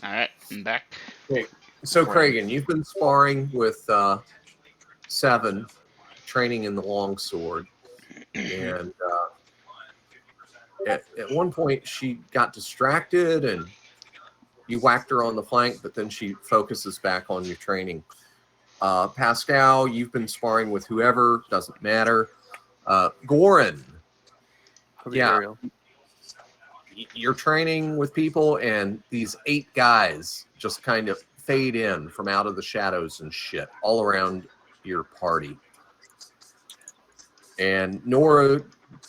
All right, I'm back. Okay. So, Kragan, you've been sparring with Seven, training in the longsword, and at one point she got distracted and you whacked her on the flank, but then she focuses back on your training. Pascal, you've been sparring with whoever, doesn't matter. Goran, yeah, Ariel. you're training with people, and these 8 guys just kind of fade in from out of the shadows and shit all around your party. And Nora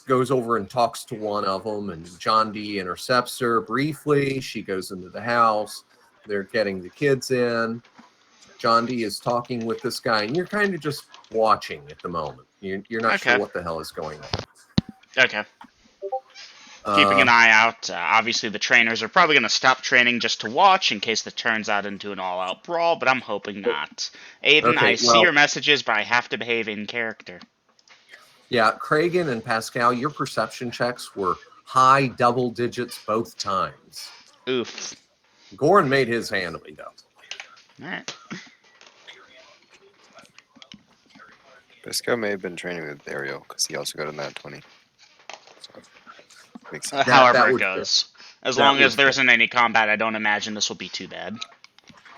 goes over and talks to one of them, and John D intercepts her briefly. She goes into the house. They're getting the kids in. John D is talking with this guy, and you're kind of just watching at the moment. You're not sure what the hell is going on. Okay. Keeping an eye out. Obviously, the trainers are probably going to stop training just to watch in case it turns out into an all-out brawl, but I'm hoping not. Aiden, I see your messages, but I have to behave in character. Yeah, Kragan and Pascal, your perception checks were high double digits both times. Oof. Goran made his handily, though. All right. Pascal may have been training with Ariel because he also got a nat 20. So, however it goes. As long as there isn't any combat, I don't imagine this will be too bad.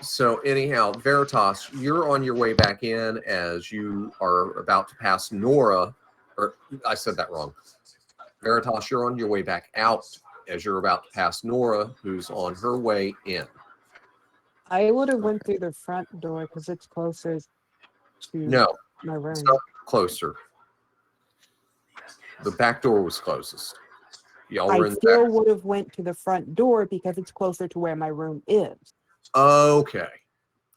So anyhow, Veritas, you're on your way back in as you are about to pass Nora, or I said that wrong. Veritas, you're on your way back out as you're about to pass Nora, who's on her way in. I would have went through the front door because it's closer to my room. It's not closer. The back door was closest. Y'all were in the still would have went to the front door because it's closer to where my room is. Okay.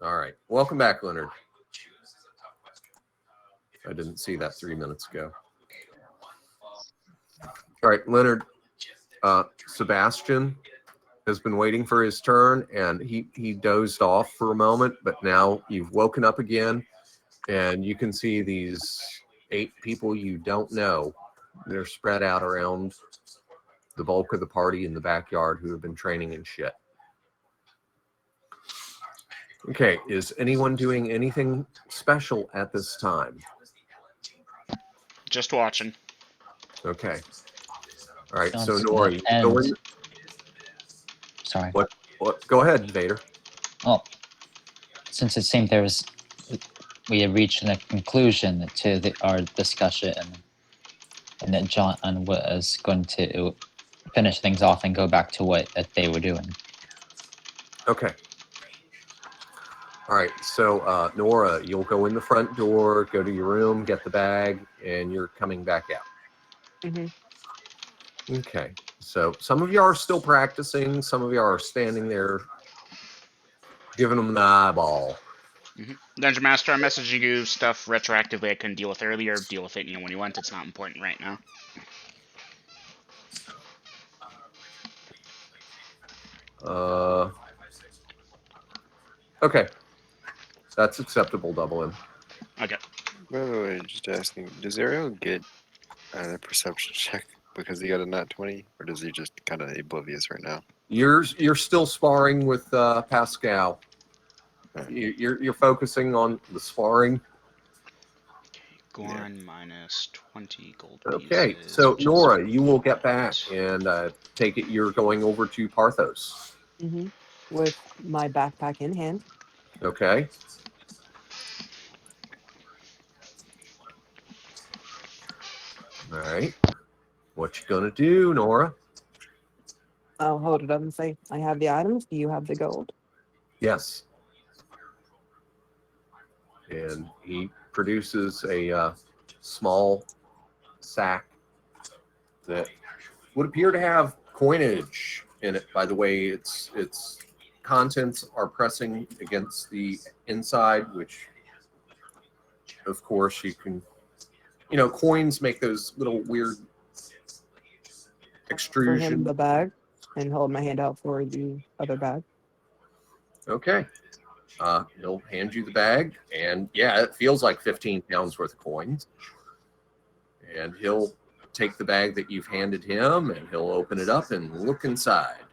All right. Welcome back, Leonard. I didn't see that 3 minutes ago. All right, Leonard. Sebastian has been waiting for his turn, and he dozed off for a moment, but now you've woken up again, and you can see these 8 people you don't know. They're spread out around the bulk of the party in the backyard who have been training and shit. Okay, is anyone doing anything special at this time? Just watching. Okay. All right, so Nora, you go in. Sorry. What? Go ahead, Vader. Well, since it seemed we had reached a conclusion to our discussion, and that John was going to finish things off and go back to what they were doing. Okay. All right, so Nora, you'll go in the front door, go to your room, get the bag, and you're coming back out. Mm-hmm. Okay, so some of you are still practicing, some of you are standing there giving them the eyeball. Mm-hmm. Dungeon Master, I'm messaging you stuff retroactively I couldn't deal with earlier. Deal with it when you went. It's not important right now. Okay. That's acceptable, Double M. Okay. By the way, just asking, does Ariel get a perception check because he got a nat 20, or does he just kind of oblivious right now? You're still sparring with Pascal. You're focusing on the sparring. Goran minus 20 gold Okay, pieces, so Nora, you will get back and take it you're going over to Parthos. Mm-hmm. With my backpack in hand. Okay. All right. What you gonna do, Nora? I'll hold it up and say, I have the items. Do you have the gold? Yes. And he produces a small sack that would appear to have coinage in it. By the way, its contents are pressing against the inside, which, of course, you can. Coins make those little weird extrusion. For him, the bag, and hold my hand out for the other bag. Okay. He'll hand you the bag, and yeah, it feels like 15 pounds worth of coins. And he'll take the bag that you've handed him, and he'll open it up and look inside.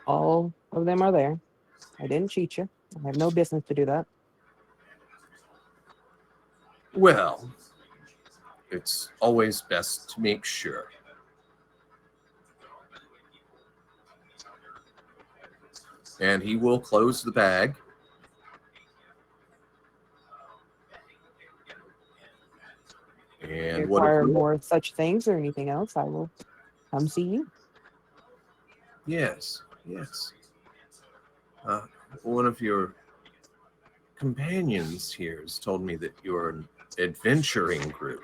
All of them are there. I didn't cheat you. I have no business to do that. Well, it's always best to make sure. And he will close the bag. If And you what require if more such things or anything else, I will come see you. Yes. One of your companions here has told me that you're an adventuring group.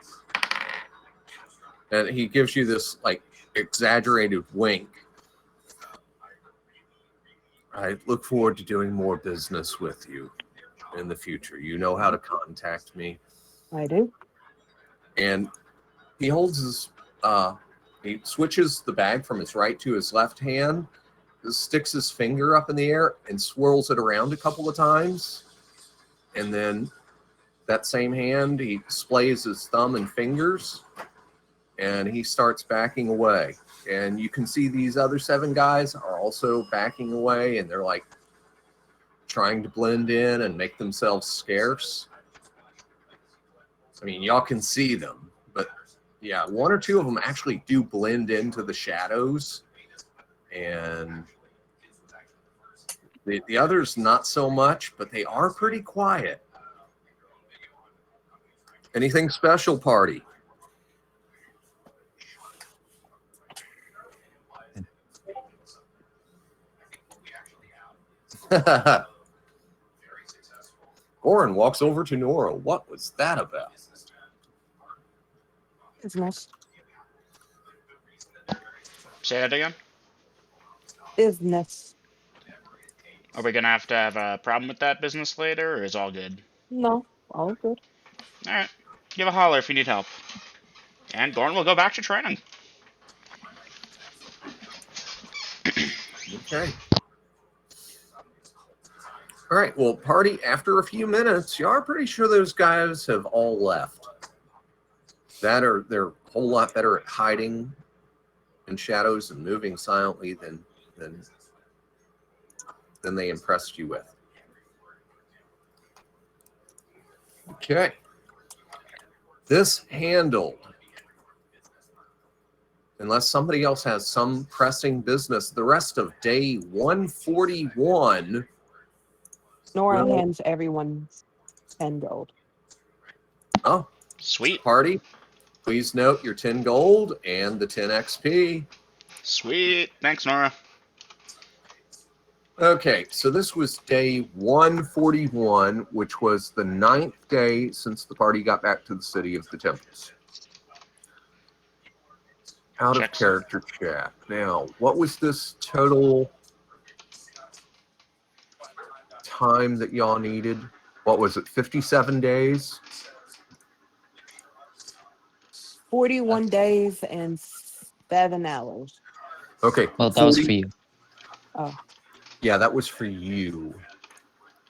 And he gives you this like exaggerated wink. I look forward to doing more business with you in the future. You know how to contact me. I do. And he holds his he switches the bag from his right to his left hand, sticks his finger up in the air and swirls it around a couple of times. And then that same hand, he displays his thumb and fingers, and he starts backing away. And you can see these other 7 guys are also backing away, and they're like trying to blend in and make themselves scarce. I mean, y'all can see them, but yeah, 1 or 2 of them actually do blend into the shadows, and the others not so much, but they are pretty quiet. Anything special, party? Goran walks over to Nora. What was that about? Business. Say that again? Business. Are we going to have a problem with that business later, or is all good? No, all good. Alright. Give a holler if you need help. And Gorn will go back to training. Okay. All right. Well, party, after a few minutes, you are pretty sure those guys have all left. They're a whole lot better at hiding in shadows and moving silently than they impressed you with. Okay. This handled. Unless somebody else has some pressing business, the rest of day 141. Nora will- hands everyone 10 gold. Oh, Sweet. party. Please note your 10 gold and the 10 XP. Sweet. Thanks, Nora. Okay, so this was day 141, which was the 9th day since the party got back to the City of the Temples. Out of Checks. character chat. Now, what was this total time that y'all needed? What was it, 57 days? 41 days and 7 hours. Okay. Well, that was 40 for you. Oh, Yeah, that was for you.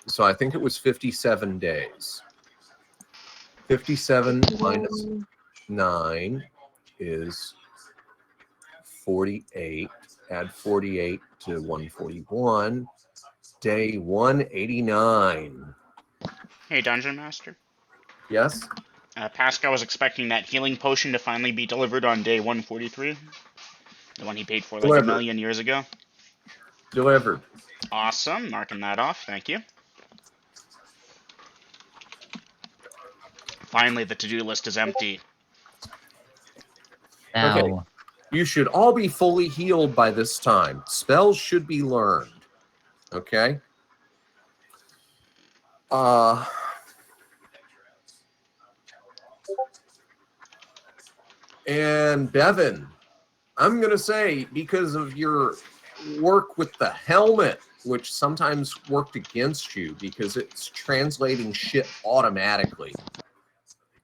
So I think it was 57 days. 57 minus 9 is 48. Add 48 to 141. Day 189. Hey, Dungeon Master. Yes? Pascal was expecting that healing potion to finally be delivered on day 143. The one he paid for like Delivered. 1 million years ago. Delivered. Awesome. Marking that off. Thank you. Finally, the to-do list is empty. Now, Okay. You should all be fully healed by this time. Spells should be learned. Okay? And Bevan, I'm going to say, because of your work with the helmet, which sometimes worked against you because it's translating shit automatically,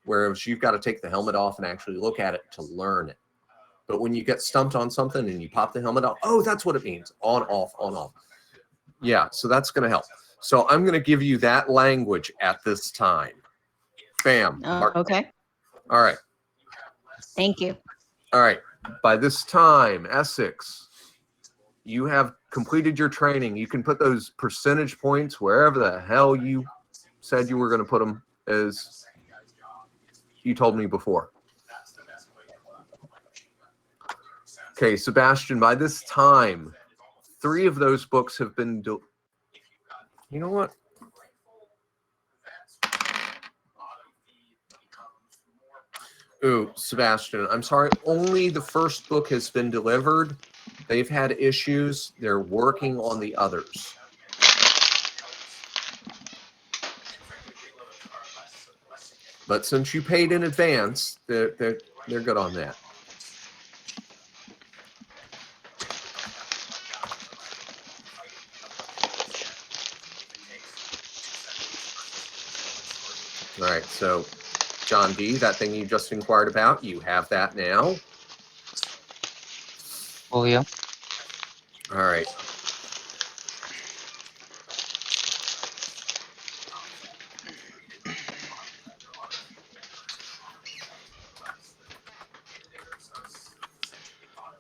whereas you've got to take the helmet off and actually look at it to learn it. But when you get stumped on something and you pop the helmet off, oh, that's what it means. On, off, on, off. Yeah, so that's going to help. So I'm going to give you that language at this time. Bam. Mark. Okay. All right. Thank you. All right. By this time, Essex, You have completed your training. You can put those percentage points wherever the hell you said you were going to put them, as you told me before. Okay, Sebastian, by this time, 3 of those books have been... You know what? Ooh, Sebastian, I'm sorry. Only the first book has been delivered. They've had issues. They're working on the others. But since you paid in advance, they're good on that. All right, so John D., that thing you just inquired about, you have that now. Oh, yeah. All right.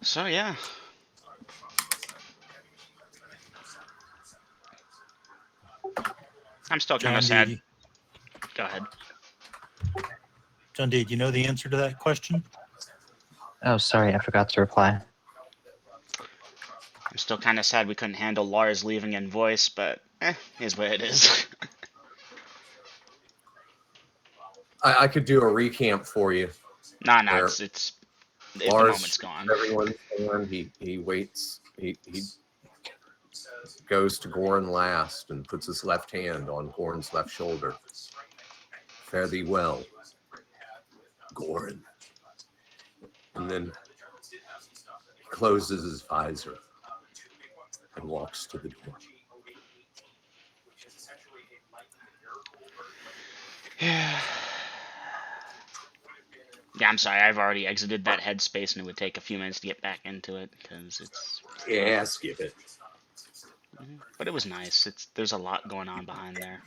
So yeah. I'm still kind of sad. Go ahead. John D., do you know the answer to that question? Oh, sorry, I forgot to reply. I'm still kind of sad we couldn't handle Lars leaving in voice, but is what it is. I could do a recamp for you. Nah, There. it's the Lars, moment's gone. everyone's fan. He waits. He goes to Goran last and puts his left hand on Goran's left shoulder. Fare thee well, Goran. And then he closes his visor and walks to the door. Yeah. Yeah, I'm sorry. I've already exited that headspace, and it would take a few minutes to get back into it because it's. Yeah, skip it. But it was nice. There's a lot going on behind there.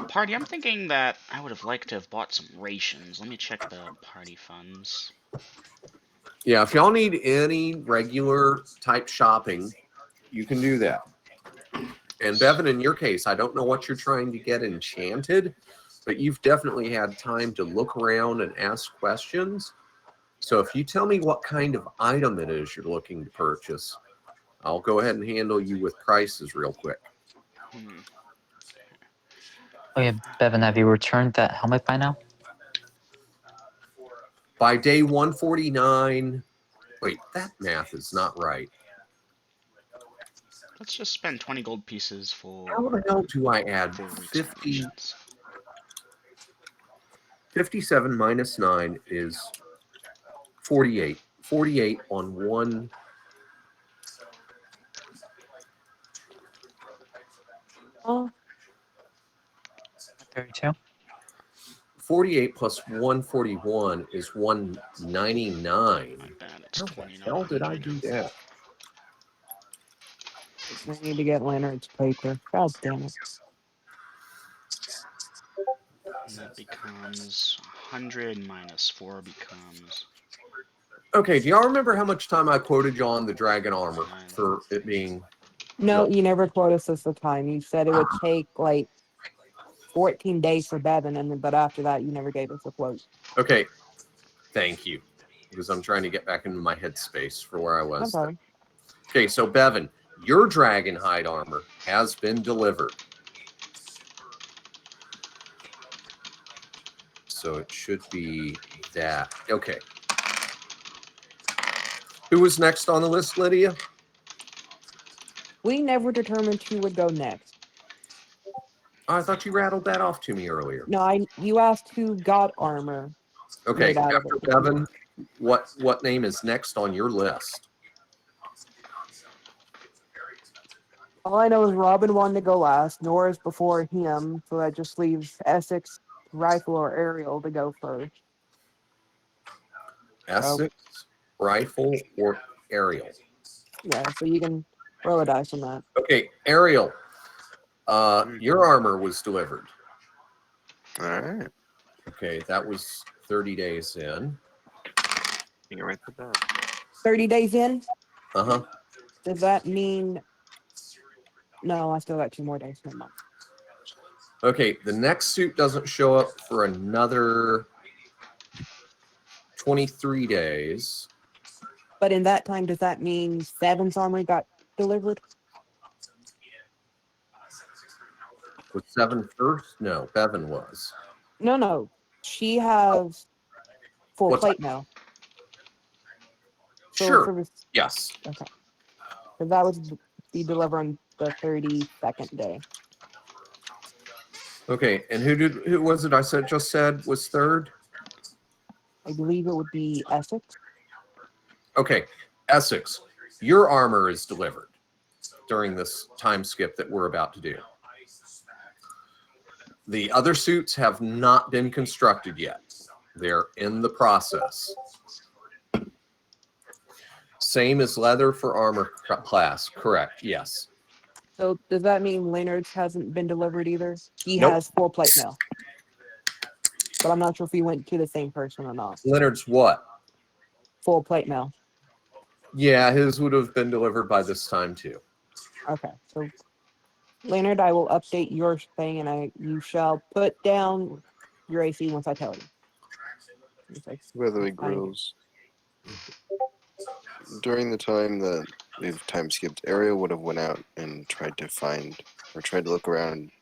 Party. I'm thinking that I would have liked to have bought some rations. Let me check the party funds. Yeah, if y'all need any regular type shopping, you can do that. And Bevan, in your case, I don't know what you're trying to get enchanted, but you've definitely had time to look around and ask questions. So if you tell me what kind of item it is you're looking to purchase, I'll go ahead and handle you with prices real quick. Oh, yeah, Bevan, have you returned that helmet by now? By day 149, wait, that math is not right. Let's just spend 20 gold pieces for. How the hell do I add 4 weeks 50? rations? 57 minus 9 is 48. 48 on one. Oh, 32? 48 plus 141 is 199. My bad. It's How the 29. hell did I do that? I need to get Leonard's paper. God damn it. And that becomes 100 minus 4 becomes. Okay, do y'all remember how much time I quoted you on the dragon armor for it being... No, you never quoted us the time. You said it would take like 14 days for Bevan, but after that, you never gave us a quote. Okay, thank you. Because I'm trying to get back into my headspace for where I was. I'm sorry. Okay, so Bevan, your dragon hide armor has been delivered. So it should be that. Okay. Who was next on the list, Lydia? We never determined who would go next. Oh, I thought you rattled that off to me earlier. No, you asked who got armor. Okay, made out of after it. Bevan, what name is next on your list? All I know is Robin wanted to go last. Nora's before him, so that just leaves Essex, Rifle, or Ariel to go first. Essex, Rifle, or Ariel? Yeah, so you can roll a dice on that. Okay, Ariel, your armor was delivered. All right. Okay, that was 30 days in. You can write that down. 30 days in? Uh-huh. Does that mean? No, I still got 2 more days. Never mind. Okay, the next suit doesn't show up for another 23 days. But in that time, does that mean Seven's armor got delivered? Was 7 first? No, Bevan was. No. She has full What's plate now. So Sure. for this, Yes. okay. So that was be delivered on the 32nd day. Okay, and who was it I just said was third? I believe it would be Essex. Okay, Essex, your armor is delivered during this time skip that we're about to do. The other suits have not been constructed yet. They're in the process. Same as leather for armor class, correct, yes. So does that mean Leonard's hasn't been delivered either? He Nope. has full plate now. But I'm not sure if he went to the same person or not. Leonard's what? Full plate now. Yeah, his would have been delivered by this time too. Okay. So Leonard, I will update your thing and you shall put down your AC once I tell you. It's like, By the way, fine. Grills, during the time that we've time skipped, Ariel would have went out and tried to find or tried to look around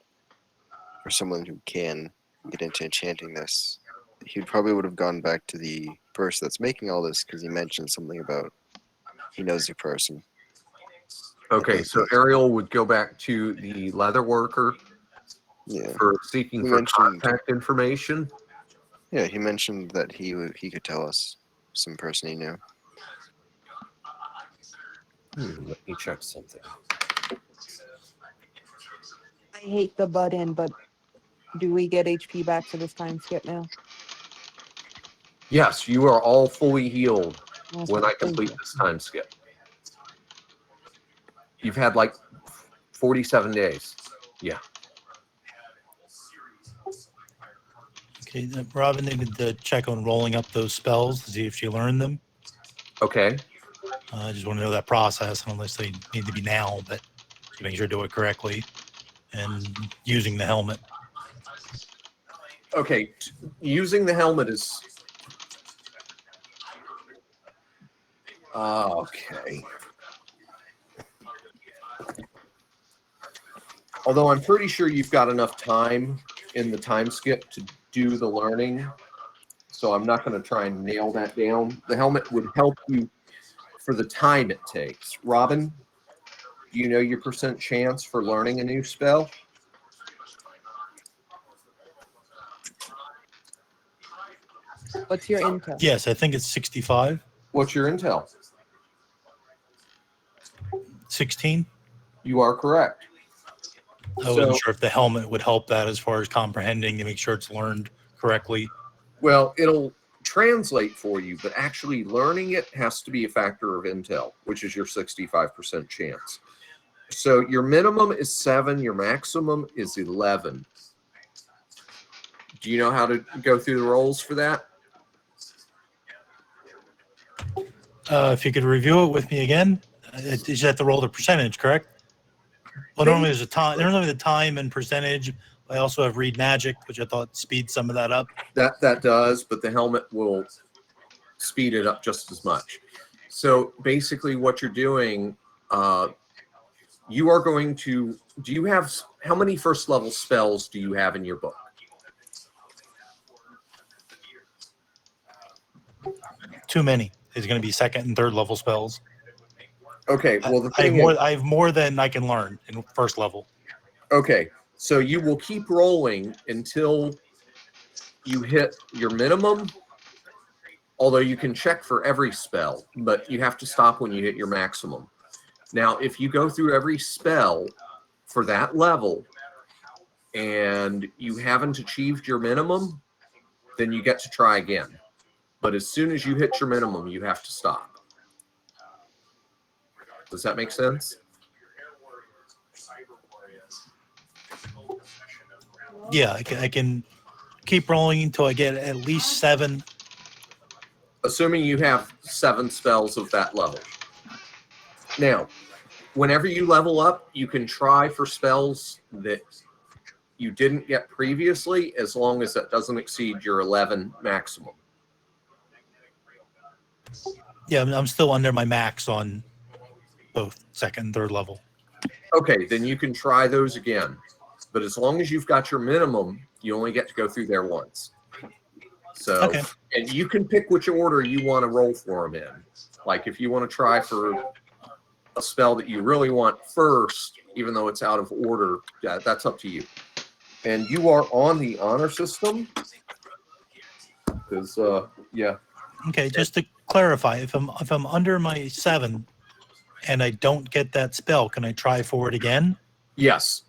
for someone who can get into enchanting this. He probably would have gone back to the person that's making all this because he mentioned something about he knows the person. Okay, so Ariel would go back to the leather worker Yeah, for seeking He for mentioned- contact information. yeah. He mentioned that he could tell us some person he knew. Let me check something. I hate the butt in, but do we get HP back for this time skip now? Yes, you are all fully healed Awesome, when I thank complete you. this time skip. You've had like 47 days. Yeah. Okay, Robin needed to check on rolling up those spells to see if she learned them. Okay. I just want to know that process, unless they need to be now, but to make sure to do it correctly and using the helmet. Okay. Using the helmet is. Okay. Although I'm pretty sure you've got enough time in the time skip to do the learning. So I'm not going to try and nail that down. The helmet would help you for the time it takes. Robin, do you know your percent chance for learning a new spell? What's your intel? Yes, I think it's 65, What's your intel? 16. You are correct. I wasn't sure if the helmet would help that as far as comprehending to make sure it's learned correctly. Well, it'll translate for you, but actually learning it has to be a factor of intel, which is your 65% chance. So your minimum is 7, your maximum is 11. Do you know how to go through the rolls for that? If you could review it with me again, you just have to roll the percentage, correct? Well, normally there's a time. There's only the time and percentage. I also have read magic, which I thought speeds some of that up. That does, but the helmet will speed it up just as much. So basically what you're doing, you are going to, how many first level spells do you have in your book? Too many. There's going to be second and third level spells. Okay, well the I thing have is, I have more than I can learn in first level. okay, so you will keep rolling until you hit your minimum, although you can check for every spell, but you have to stop when you hit your maximum. Now, if you go through every spell for that level and you haven't achieved your minimum, then you get to try again. But as soon as you hit your minimum, you have to stop. Does that make sense? Yeah, I can keep rolling until I get at least 7. Assuming you have 7 spells of that level. Now, whenever you level up, you can try for spells that you didn't get previously, as long as that doesn't exceed your 11 maximum. Yeah, I'm still under my max on both second and third level. Okay, then you can try those again. But as long as you've got your minimum, you only get to go through there once. So, Okay. and you can pick which order you want to roll for them in. Like if you want to try for a spell that you really want first, even though it's out of order, yeah, that's up to you. And you are on the honor system. Because, yeah. Okay, just to clarify, if I'm under my 7 and I don't get that spell, can I try for it again? Yes.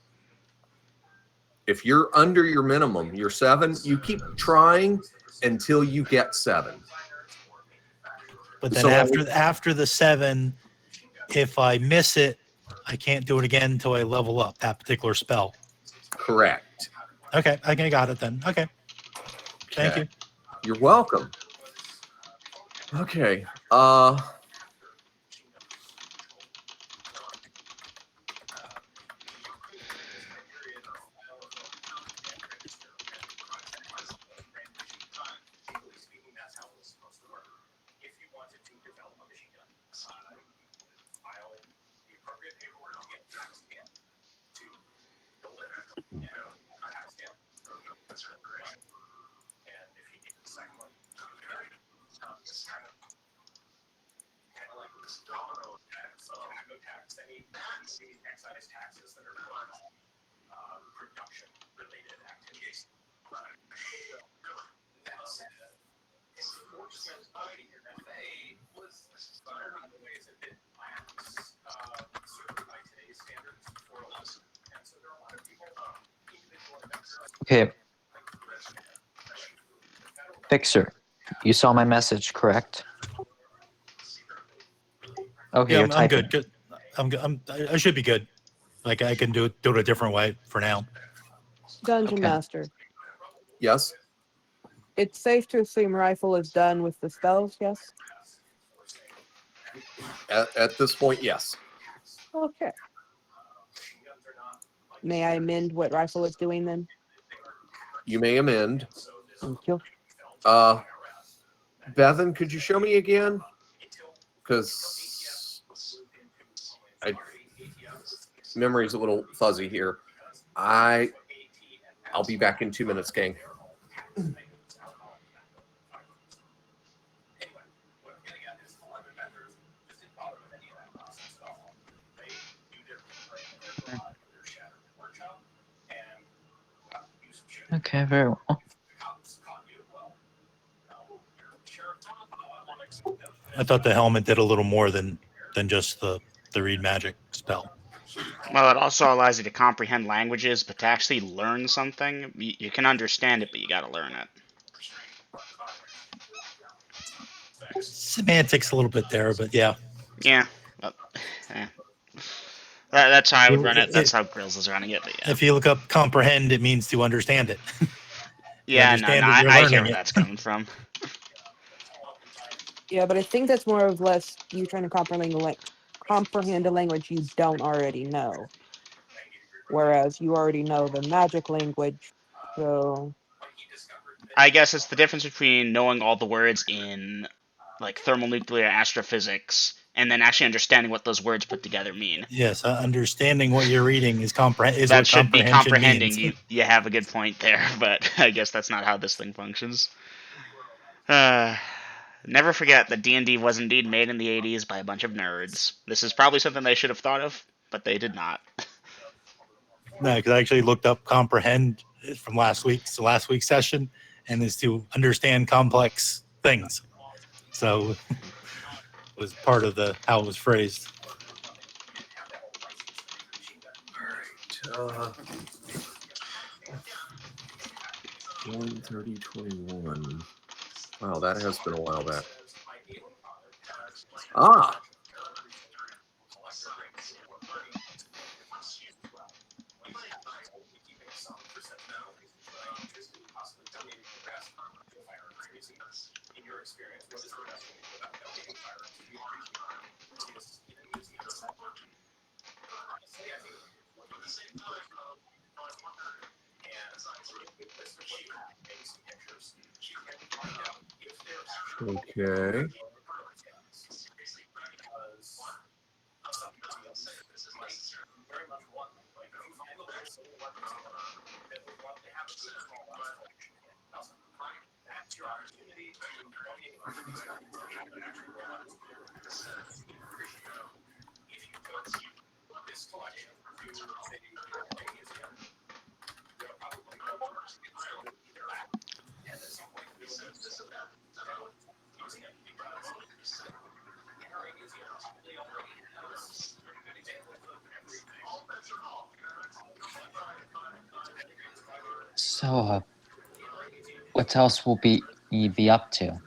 If you're under your minimum, your 7, you keep trying until you get 7. But then So after the 7, if I miss it, I can't do it again until I level up that particular spell. correct. Okay, I got it then. Okay. Thank Okay. you. You're welcome. Okay. Okay. Fixer, you saw my message, correct? Okay, Yeah, you're I'm typing. good. Good. I should be good. Like I can do it a different way for now. Dungeon Okay. Master. yes. It's safe to assume rifle is done with the spells, yes? At this point, yes. Okay. May I amend what rifle is doing then? You may amend. Thank you. Bevan, could you show me again? Because memory's a little fuzzy here. I'll be back in 2 minutes, gang. Okay, very well. I thought the helmet did a little more than just the read magic spell. Well, it also allows you to comprehend languages, but to actually learn something, you can understand it, but you gotta learn it. Semantics a little bit there, but yeah. Yeah. But, that's how I would run it. That's how Grills is running it. But yeah. If you look up comprehend, it means to understand it. Yeah, no, understand it, I you're hear learning where it. that's coming from. Yeah, but I think that's more or less you trying to comprehend a language you don't already know. Whereas you already know the magic language, so I guess it's the difference between knowing all the words in like thermonuclear astrophysics and then actually understanding what those words put together mean. Yes, understanding what you're reading is That what should be comprehension comprehending. means. You have a good point there, but I guess that's not how this thing functions. Never forget that D&D was indeed made in the 80s by a bunch of nerds. This is probably something they should have thought of, but they did not. No, because I actually looked up comprehend from last week's session, and is to understand complex things. So it was part of the how it was phrased. All right. 1:30:21. Wow, that has been a while back. Ah. Okay. So, what else will you be up to?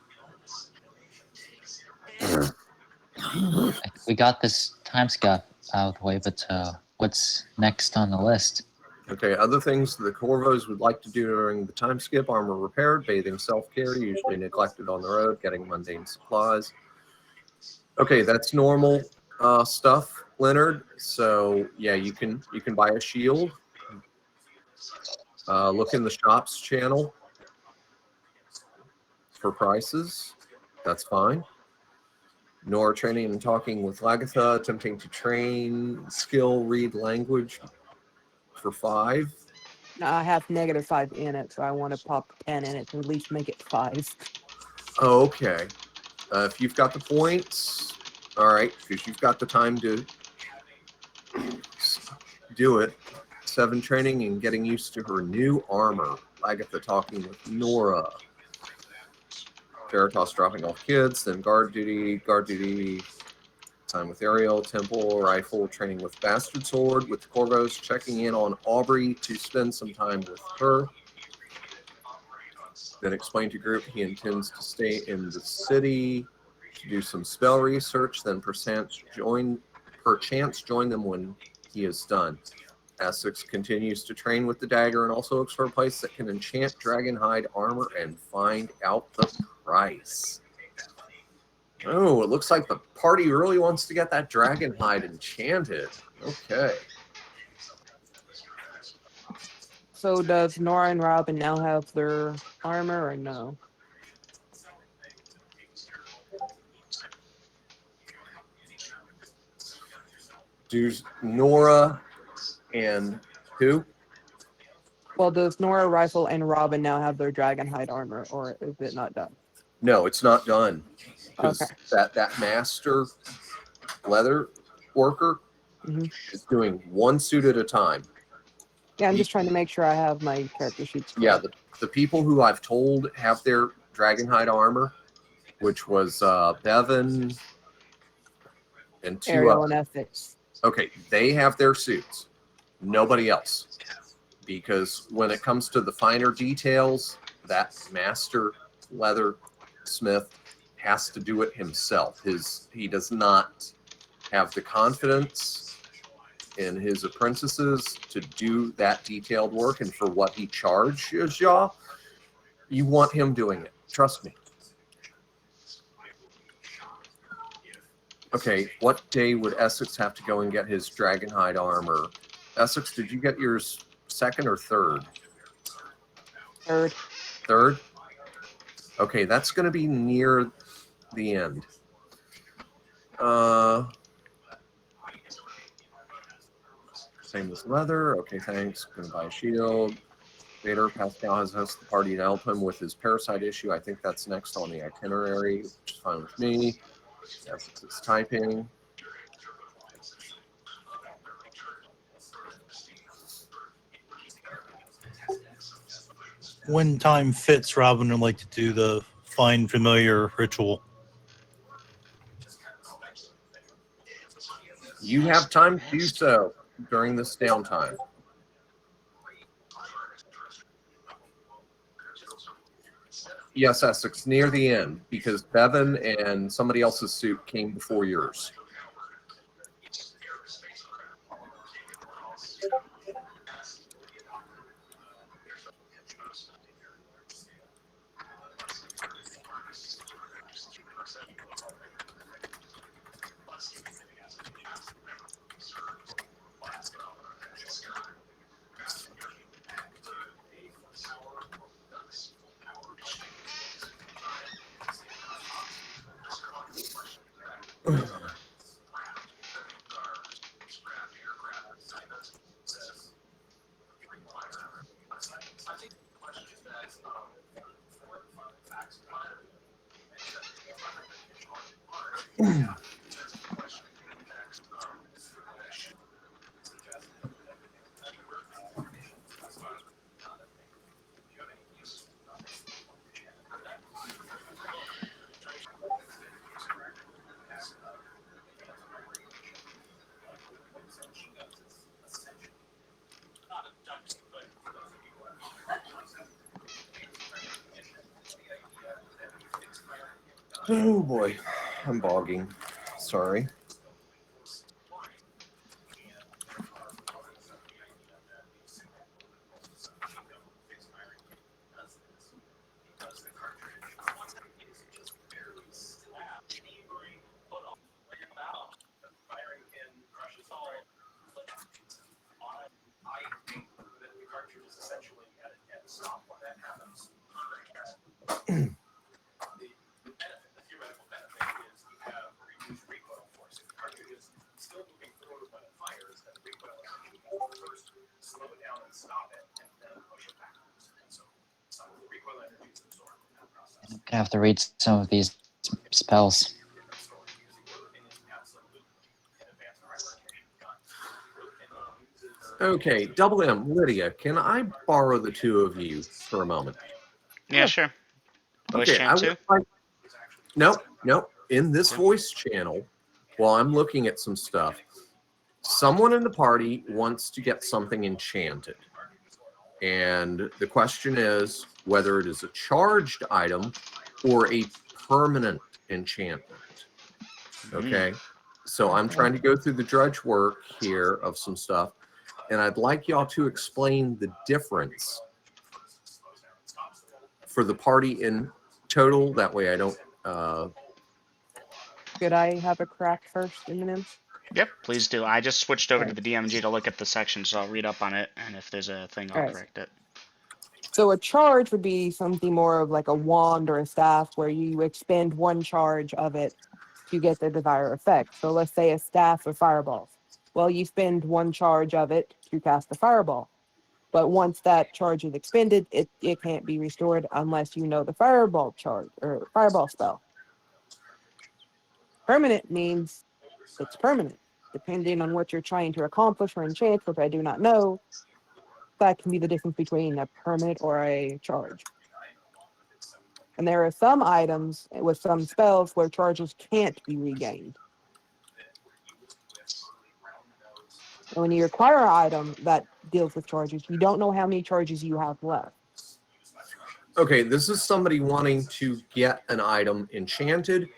We got this time skip out of the way, but what's next on the list? Okay, other things the Corvos would like to do during the time skip: armor repaired, bathing, self-care, usually neglected on the road, getting mundane supplies. Okay, that's normal stuff, Leonard. So yeah, you can buy a shield. Look in the shops channel for prices. That's fine. Nor training and talking with Lagatha, attempting to train skill, read language for 5. Now, I have -5 in it, so I want to pop 10 in it to at least make it 5. Oh, okay. If you've got the points, all right, because you've got the time to do it. 7 training and getting used to her new armor. Lagatha talking with Nora. Veritas dropping off kids, then guard duty, time with Ariel, temple, rifle, training with Bastard Sword, with the Corvos, checking in on Aubrey to spend some time with her. Then explain to group he intends to stay in the city to do some spell research, then perchance join them when he is done. Essex continues to train with the dagger and also looks for a place that can enchant dragonhide armor and find out the price. Oh, it looks like the party really wants to get that dragonhide enchanted. Okay. So does Nora and Robin now have their armor or no? Do Nora and who? Well, does Nora, Rifle, and Robin now have their Dragonhide armor, or is it not done? No, it's not done. Because Okay. that master leather worker is doing one suit at a time. Yeah, I'm just trying to make sure I have my character sheets Yeah, correct. the people who I've told have their dragonhide armor, which was Bevan and 2 Ariel and Essex. Okay, they have their suits. Nobody else. Because when it comes to the finer details, that master leather smith has to do it himself. He does not have the confidence in his apprentices to do that detailed work, and for what he charges y'all, you want him doing it. Trust me. Okay, what day would Essex have to go and get his dragonhide armor? Essex, did you get yours second or third? Third. Third? Okay, that's going to be near the end. Same as leather. Okay, thanks. Going to buy a shield. Vader, Pascal has hosted the party to help him with his parasite issue. I think that's next on the itinerary, which is fine with me. Essex is typing. When time fits, Robin would like to do the find familiar ritual. You have time to do so during this downtime. Yes, Essex, near the end, because Bevan and somebody else's suit came before yours. Oh boy, I'm bogging. Sorry. I'm gonna have to read some of these spells. Okay, Double M, Lydia, can I borrow the two of you for a moment? Yeah, sure. Voice Okay, I chant would too? like. Nope. In this voice channel, while I'm looking at some stuff, someone in the party wants to get something enchanted. And the question is whether it is a charged item or a permanent enchantment. Okay. So I'm trying to go through the drudge work here of some stuff, and I'd like y'all to explain the difference for the party in total. That way I don't. Could I have a crack first, Eminem? Yep, please do. I just switched over to Alright. the DMG to look at the section, so I'll read up on it, and if there's a thing, I'll Alright. correct it. So a charge would be something more of like a wand or a staff where you expend one charge of it to get the desired effect. So let's say a staff of fireballs. Well, you spend one charge of it to cast a fireball. But once that charge is expended, it can't be restored unless you know the fireball charge or fireball spell. Permanent means it's permanent, depending on what you're trying to accomplish or enchant, which I do not know. That can be the difference between a permanent or a charge. And there are some items with some spells where charges can't be regained. And when you acquire an item that deals with charges, you don't know how many charges you have left. Okay, this is somebody wanting to get an item enchanted.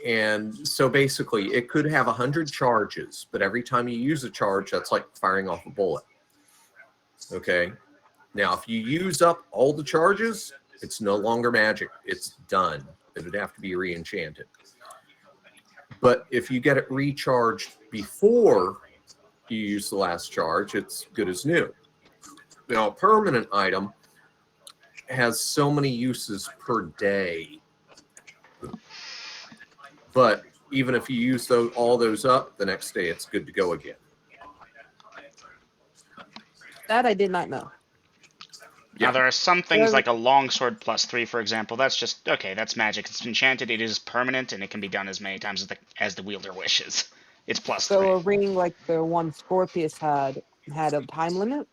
And so basically, it could have 100 charges, but every time you use a charge, that's like firing off a bullet. Okay. Now, if you use up all the charges, it's no longer magic. It's done. It would have to be re-enchanted. But if you get it recharged before you use the last charge, it's good as new. Now, a permanent item has so many uses per day. But even if you use all those up, the next day it's good to go again. That I did not know. Now, Yeah. there are some things like a longsword +3, for example. That's just, okay, that's magic. It's enchanted, it is permanent, and it can be done as many times as the wielder wishes. It's +3. So a ring like the one Scorpius had a time limit?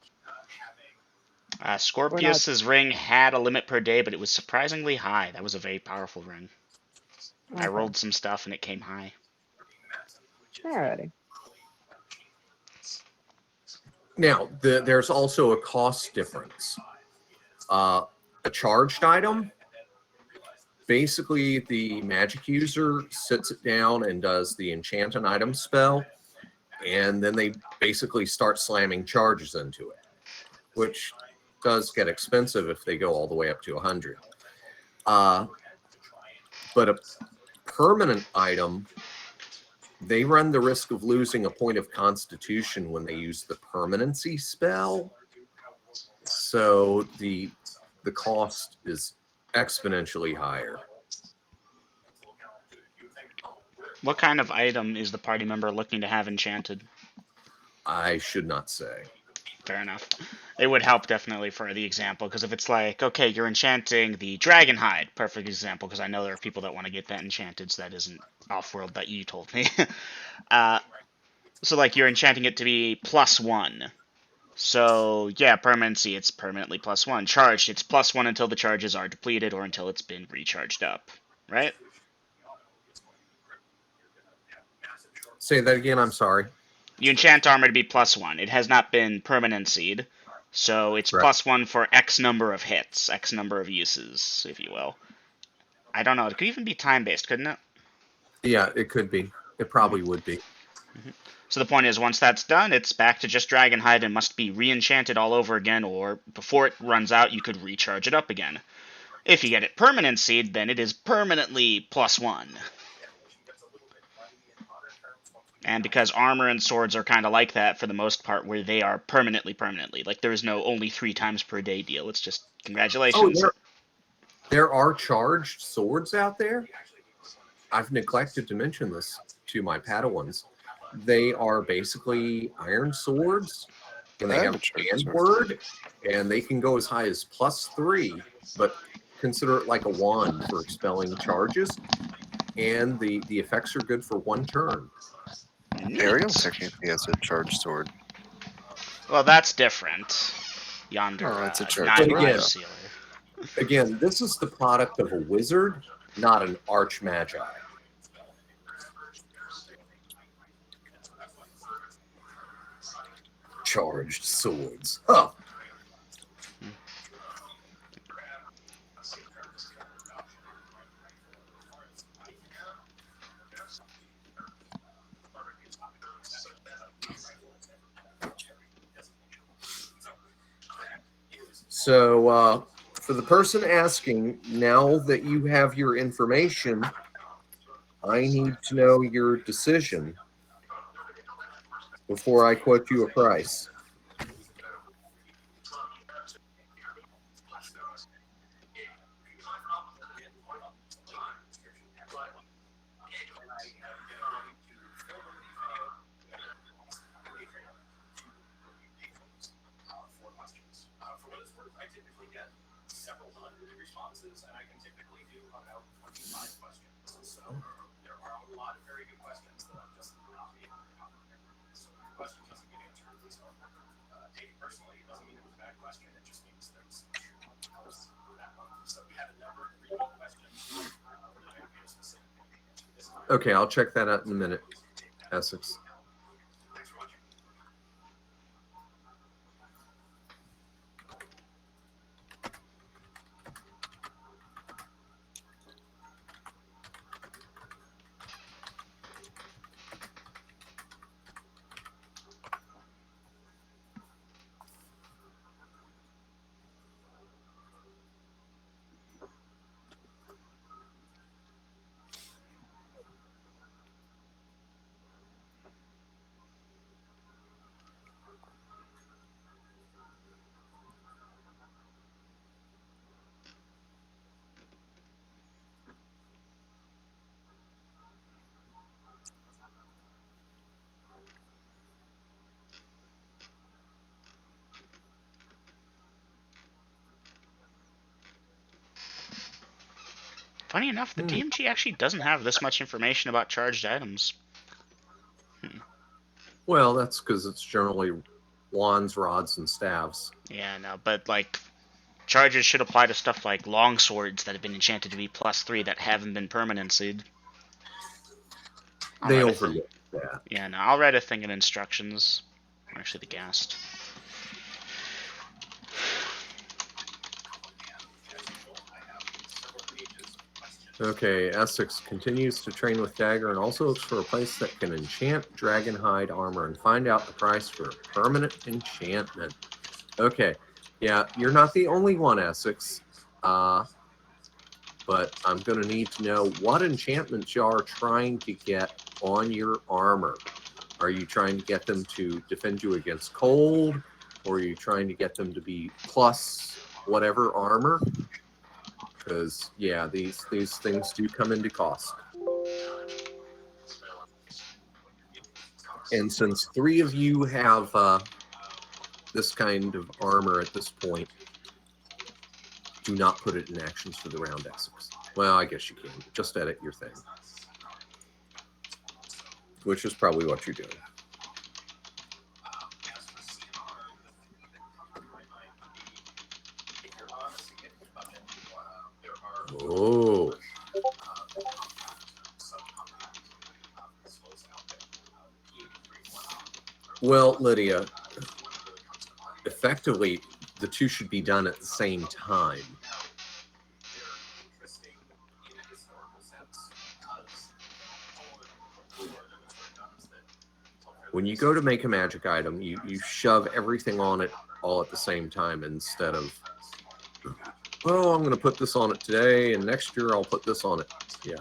Scorpius's ring had a limit per day, but it was surprisingly high. That was a very powerful ring. Okay. I rolled some stuff, and it came high. Alrighty. Now, there's also a cost difference. A charged item, basically the magic user sits it down and does the enchant an item spell, and then they basically start slamming charges into it, which does get expensive if they go all the way up to 100. But a permanent item they run the risk of losing a point of constitution when they use the permanency spell. So the cost is exponentially higher. What kind of item is the party member looking to have enchanted? I should not say. Fair enough. It would help definitely for the example, because if it's like, okay, you're enchanting the dragon hide, perfect example, because I know there are people that want to get that enchanted, so that isn't off-world that you told me. So like you're enchanting it to be +1. So yeah, permanency, it's permanently +1. Charged, it's +1 until the charges are depleted or until it's been recharged up, right? Say that again, I'm sorry. You enchant armor to be +1. It has not been permanency'd, so it's Right. +1 for X number of hits, X number of uses, if you will. I don't know. It could even be time-based, couldn't it? Yeah, it could be. It probably would be. So the point is, once that's done, it's back to just Dragonhide and must be re-enchanted all over again, or before it runs out, you could recharge it up again. If you get it permanency'd, then it is permanently +1. And because armor and swords are kind of like that for the most part, where they are permanently. Like, there is no only 3 times per day deal. It's just, congratulations. Oh, there are charged swords out there? I've neglected to mention this to my Padawans. They are basically iron swords, and they have a word, and they can go as high as +3, but consider it like a wand for expelling charges, and the effects are good for 1 turn. Ariel technically has a charged sword. Well, that's different. Yonder, it's a charged sword. Again, this is the product of a wizard, not an archmagi. Charged swords. Huh. So, for the person asking, now that you have your information, I need to know your decision before I quote you a price. Okay, I'll check that out in a minute, Essex. Funny enough, the DMG actually doesn't have this much information about charged items. Well, that's because it's generally wands, rods, and staves. Yeah, no, but like charges should apply to stuff like long swords that have been enchanted to be +3 that haven't been permanency'd. They overlook that. Yeah, no, I'll write a thing in instructions. Actually, the ghast. Okay, Essex continues to train with Dagger and also looks for a place that can enchant Dragonhide armor and find out the price for a permanent enchantment. Okay, yeah, you're not the only one, Essex. But I'm going to need to know what enchantments you are trying to get on your armor? Are you trying to get them to defend you against cold, or are you trying to get them to be plus whatever armor? Because yeah, these things do come into cost. And since 3 of you have this kind of armor at this point, do not put it in actions for the round Essex. Well, I guess you can. Just edit your thing. Which is probably what you're doing. Oh. Well, Lydia, effectively, the two should be done at the same time. When you go to make a magic item, you shove everything on it all at the same time instead of, oh, I'm going to put this on it today, and next year I'll put this on it. Yeah.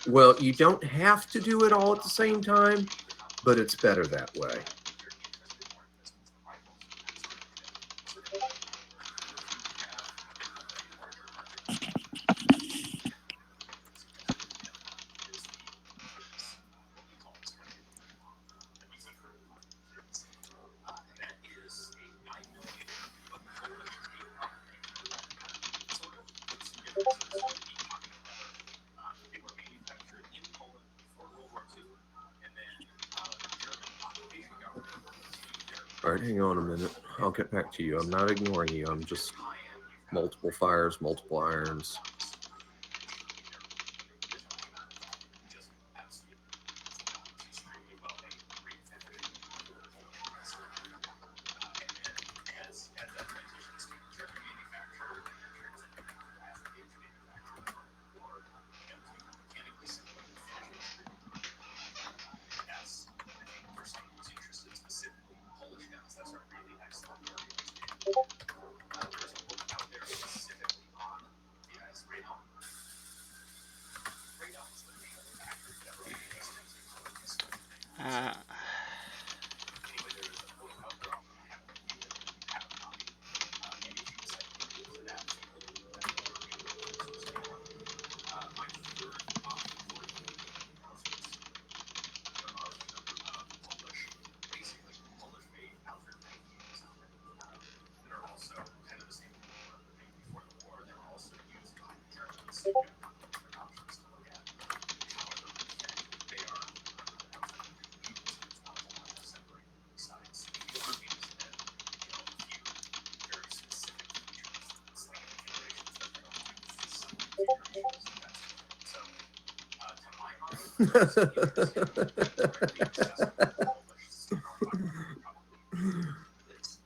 Well, you don't have to do it all at the same time, but it's better that way. All right, hang on a minute. I'll get back to you. I'm not ignoring you. I'm just multiple fires, multiple irons.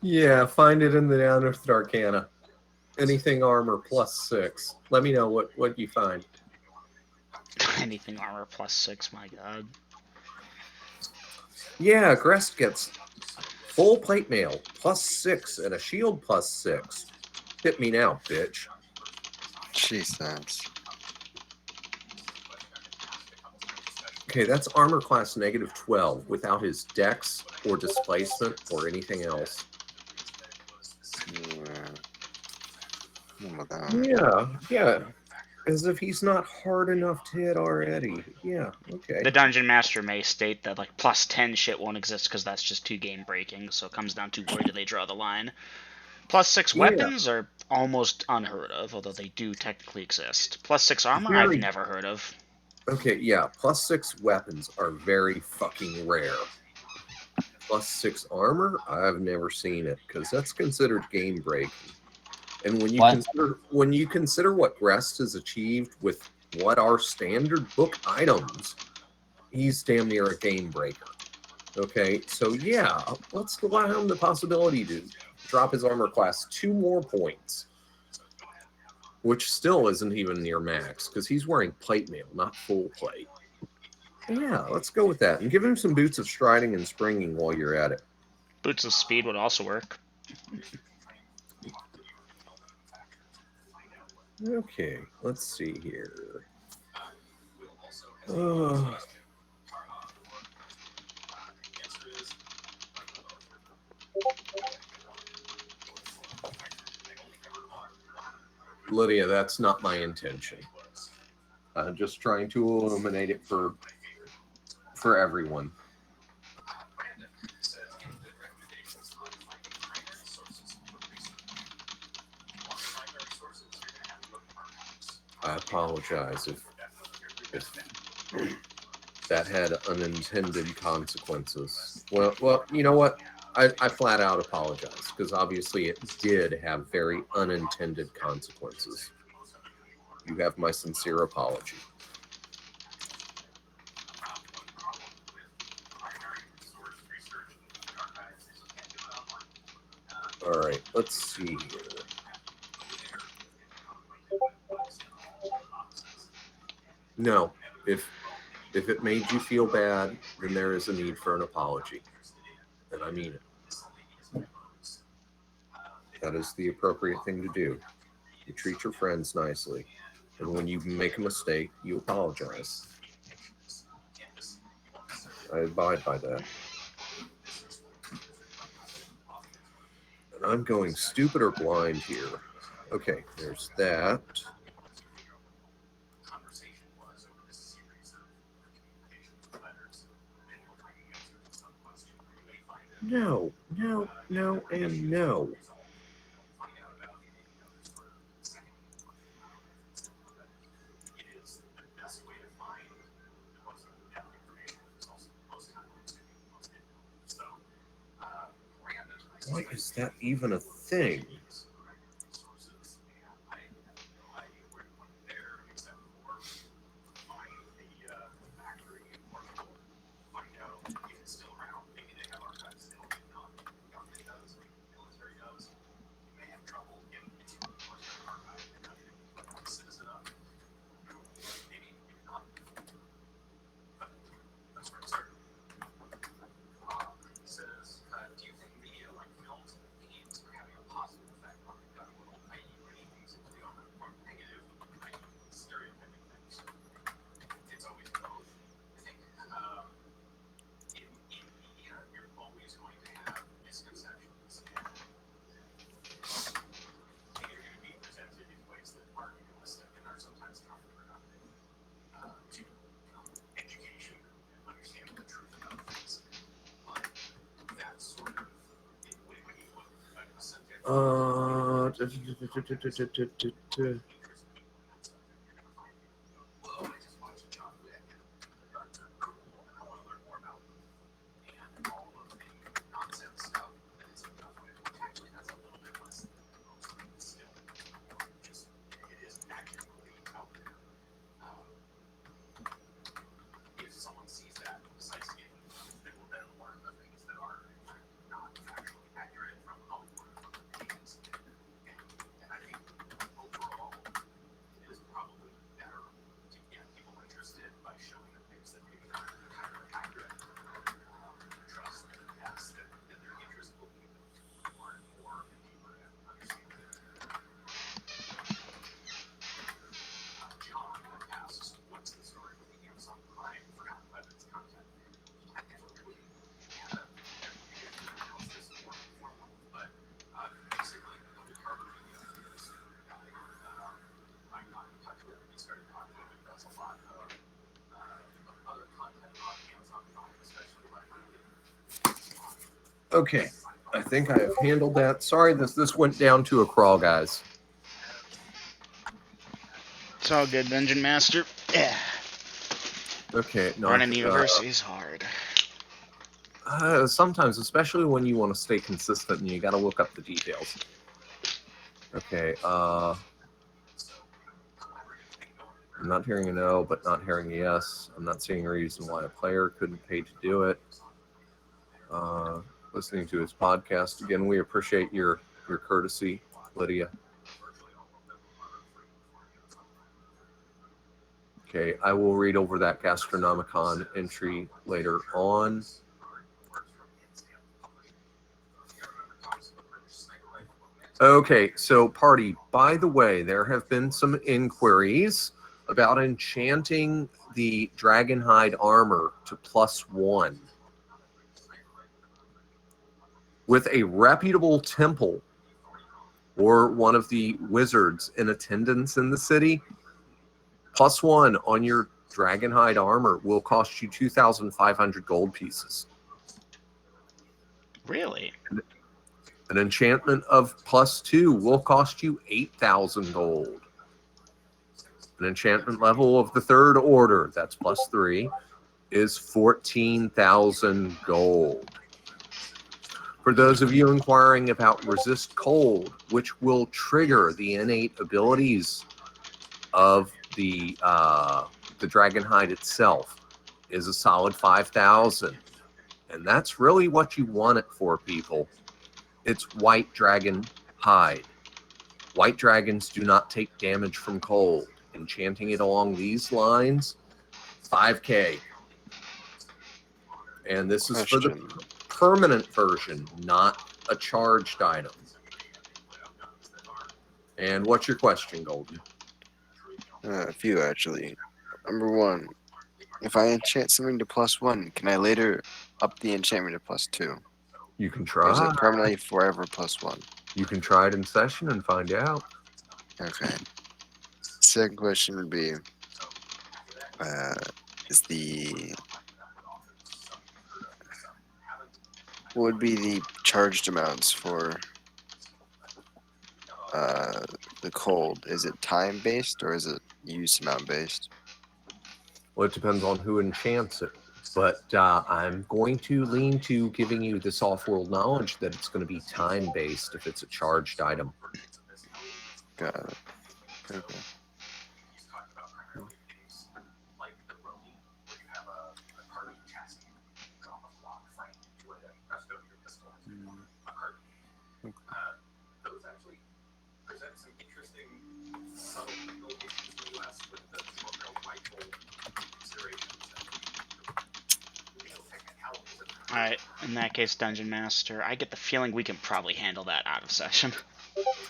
Yeah, find it in the Unearthed Arcana. Anything armor +6. Let me know what you find. Anything armor +6, my god. Yeah, Grest gets full plate mail +6 and a shield +6. Hit me now, bitch. Jesus. Okay, that's armor class -12 without his dex or displacement or anything else. Yeah. As if he's not hard enough to hit already. Yeah, okay. The Dungeon Master may state that like +10 shit won't exist because that's just too game breaking, so it comes down to where do they draw the line. +6 weapons are almost unheard of, although they do technically exist. +6 armor, I've never heard of. Okay, yeah, +6 weapons are very fucking rare. +6 armor, I've never seen it because that's considered game breaking. And when you consider what Grest has achieved with what are standard book items, he's damn near a game breaker. Okay, so yeah, let's allow him the possibility to drop his armor class 2 more points, which still isn't even near max because he's wearing plate mail, not full plate. Yeah, let's go with that. And give him some boots of striding and springing while you're at it. Boots of speed would also work. Okay, let's see here. Lydia, that's not my intention. Just trying to illuminate it for everyone. I apologize if that had unintended consequences. Well, you know what? I flat out apologize because obviously it did have very unintended consequences. You have my sincere apology. All right, let's see here. No, if it made you feel bad, then there is a need for an apology. And I mean it. That is the appropriate thing to do. You treat your friends nicely. And when you make a mistake, you apologize. I abide by that. And I'm going stupid or blind here. Okay, there's that. No, and no. Why is that even a thing? Okay, I think I have handled that. Sorry, this went down to a crawl, guys. It's all good, Dungeon Master. Yeah. Okay, no, Running university is hard. Sometimes, especially when you want to stay consistent and you got to look up the details. Okay, I'm not hearing a no, but not hearing a yes. I'm not seeing a reason why a player couldn't pay to do it. Listening to his podcast. Again, we appreciate your courtesy, Lydia. Okay, I will read over that Gastronomicon entry later on. Okay, so party, by the way, there have been some inquiries about enchanting the Dragonhide armor to +1 with a reputable temple or one of the wizards in attendance in the city. +1 on your Dragonhide armor will cost you 2,500 gold pieces. Really? An enchantment of +2 will cost you 8,000 gold. An enchantment level of the 3rd order, that's +3, is 14,000 gold. For those of you inquiring about resist cold, which will trigger the innate abilities of the Dragonhide itself, is a solid 5,000. And that's really what you want it for, people. It's white dragon hide. White dragons do not take damage from cold. Enchanting it along these lines, 5K. And this is for the permanent version, not a charged item. And what's your question, Golden? A few, actually. Number one, if I enchant something to +1, can I later up the enchantment to +2? You can Or is try. it permanently forever +1? You can try it in session and find out. Okay. Second question would be, what would be the charged amounts for the cold? Is it time based or is it use amount based? Well, it depends on who enchants it. But I'm going to lean to giving you this off-world knowledge that it's going to be time-based if it's a charged item. Got it. Okay. Alright, in that case, Dungeon Master, I get the feeling we can probably handle that out of session.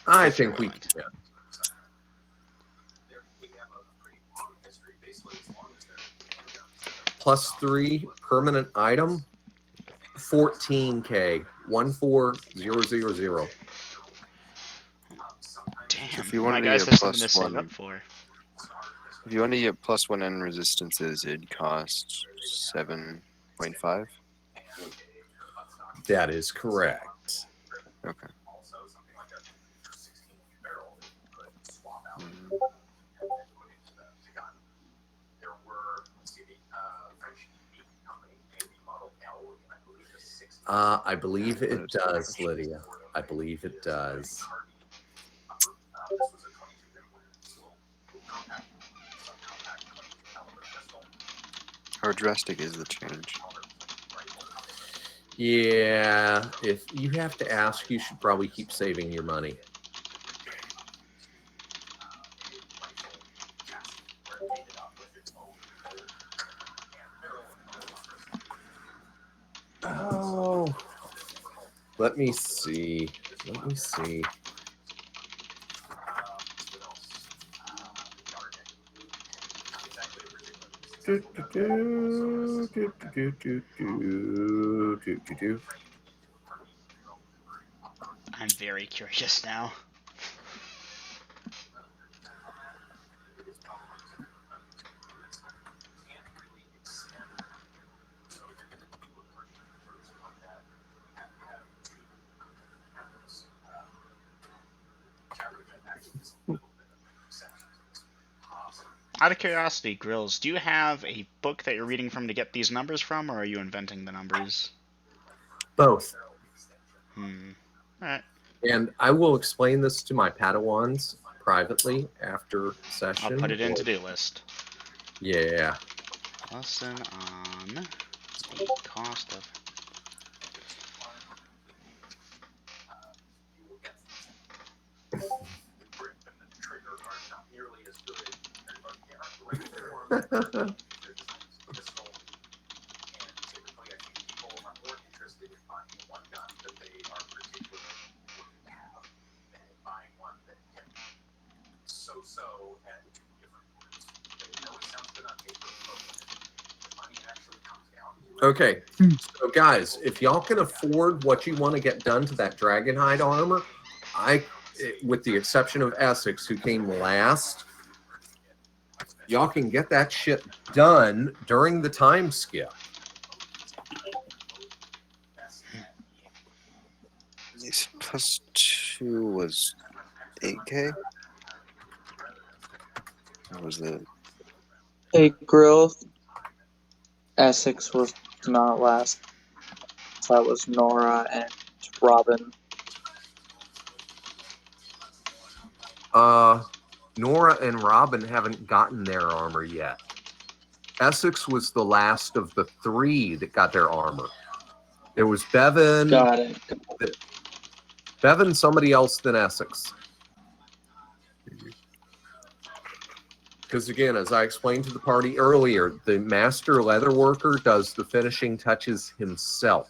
I think we can. +3 permanent item, 14K, 14000. Damn, If you my wanted to guys, get there's something to save +1, up for. if you want to get +1 and resistances, it'd cost 7.5. That is correct. Okay. I believe it does, Lydia. I believe it does. How drastic is the change? Yeah, if you have to ask, you should probably keep saving your money. Oh, let me see. Let me see. I'm very curious now. Out of curiosity, Grills, do you have a book that you're reading from to get these numbers from, or are you inventing the numbers? Both. Alright. And I will explain this to my Padawans privately after session. I'll put it in to-do list. Yeah. Lesson on the cost of... Okay, so guys, if y'all can afford what you want to get done to that dragonhide armor, with the exception of Essex, who came last, y'all can get that shit done during the time skip. +2 was 8K? Or was it? Hey, Grill. Essex was not last. That was Nora and Robin. Nora and Robin haven't gotten their armor yet. Essex was the last of the 3 that got their armor. There was Bevan. Got it. Bevan, somebody else than Essex. Because again, as I explained to the party earlier, the master leatherworker does the finishing touches himself.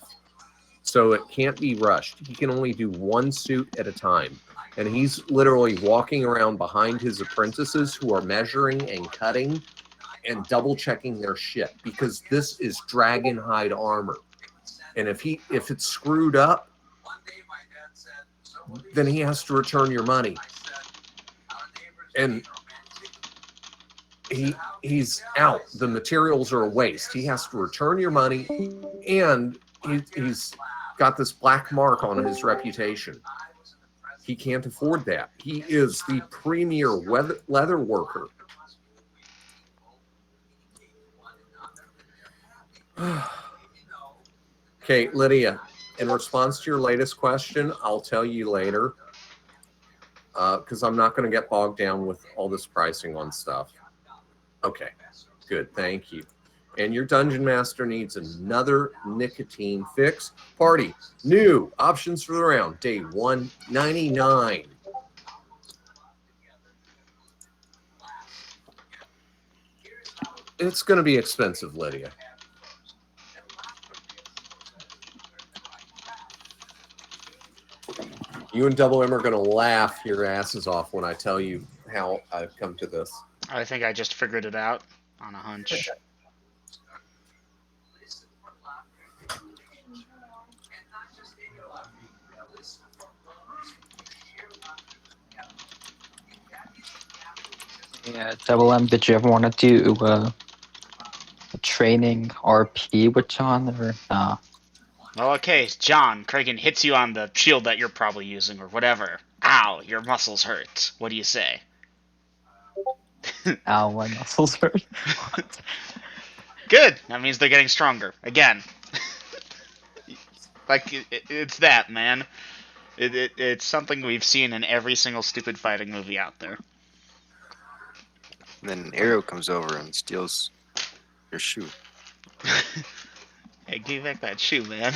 So it can't be rushed. He can only do 1 suit at a time. And he's literally walking around behind his apprentices who are measuring and cutting and double checking their shit, because this is dragonhide armor. And if it's screwed up, then he has to return your money. And he's out. The materials are a waste. He has to return your money, and he's got this black mark on his reputation. He can't afford that. He is the premier leather worker. Okay, Lydia, in response to your latest question, I'll tell you later, because I'm not going to get bogged down with all this pricing on stuff. Okay, good, thank you. And your dungeon master needs another nicotine fix. Party, new options for the round, day 199. It's going to be expensive, Lydia. You and Double M are going to laugh your asses off when I tell you how I've come to this. I think I just figured it out on a hunch. Yeah, Double M, did you ever want to do a training RP with John, or nah? Well, okay, John, Kragan hits you on the shield that you're probably using, or whatever. Ow, your muscles hurt. What do you say? Ow, my muscles hurt. Good! That means they're getting stronger. Again. Like, it's that, man. It's something we've seen in every single stupid fighting movie out there. And then an arrow comes over and steals your shoe. Hey, give back that shoe, man.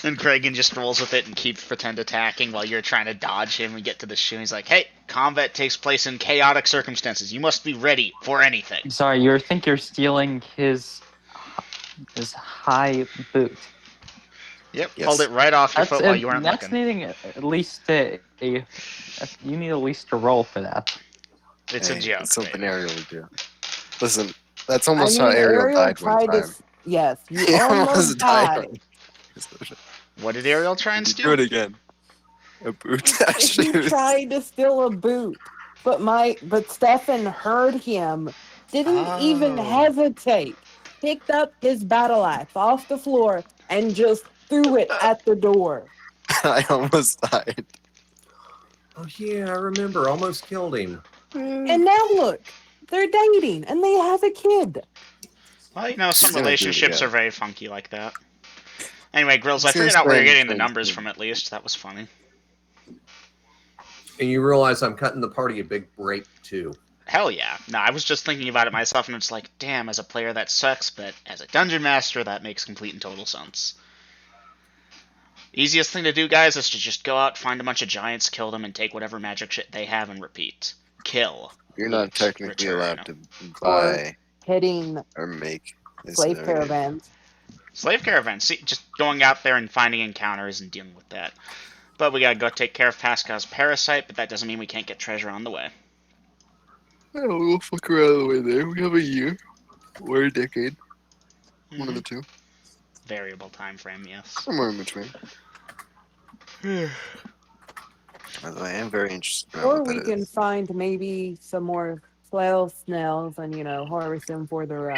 And Kragan just rolls with it and keeps pretend attacking while you're trying to dodge him and get to the shoe. He's like, hey, combat takes place in chaotic circumstances. You must be ready for anything. I'm sorry, you think you're stealing his high boot. Yep, Yes. pulled it right off your foot while you weren't that's looking. needing at least you need at least a roll for that. It's Hey, a joke. It's something baby. Ariel would do. Listen, that's almost how Ariel died one tried time. yes, you He almost died. What did Ariel try and Do steal? it again. A boot. He tried to steal a boot, but Stefan heard him, didn't even Oh. hesitate, picked up his battle axe off the floor and just threw it at the door. I almost died. Oh yeah, I remember. Almost killed him. And now look, they're dating and they have a kid. Well, you know, some He's gonna do it relationships again. are very funky like that. Anyway, Grills, I He's gonna figured out where you're spend getting the 20 numbers minutes. from at least. That was funny. And you realize I'm cutting the party a big break too. Hell yeah. No, I was just thinking about it myself, and it's like, damn, as a player that sucks, but as a dungeon master, that makes complete and total sense. Easiest thing to do, guys, is to just go out, find a bunch of giants, kill them, and take whatever magic shit they have and repeat. Kill. You're not Loot, technically return. allowed to buy Hitting or make this slave area. caravans. Slave caravans. See, just going out there and finding encounters and dealing with that. But we gotta go take care of Pascal's parasite, but that doesn't mean we can't get treasure on the way. Yeah, we'll fuck around the way there. We have a year or a decade. One of the two. Variable time frame, yes. Somewhere in between. By the way, I am very interested to know Or what we that can is. find maybe some more flail snails and, harvest them for their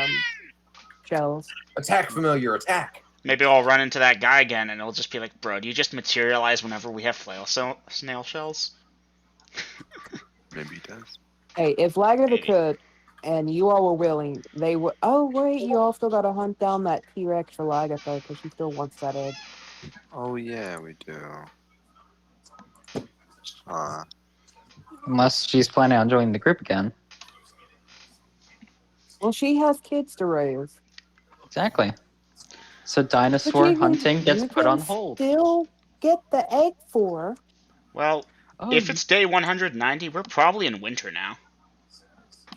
shells. Attack, familiar, attack. Maybe I'll run into that guy again, and it'll just be like, bro, do you just materialize whenever we have snail shells? Maybe he does. Hey, if Lagartha Maybe. could, and you all were willing, they would. Oh wait, you all still got to hunt down that T-Rex for Lagartha because she still wants that egg. Oh yeah, we do. Unless she's planning on joining the group again. Well, she has kids to raise. Exactly. So But dinosaur you hunting gets you put can on hold. still get the egg for her. Well, Oh, if it's day 190, we're probably in winter now.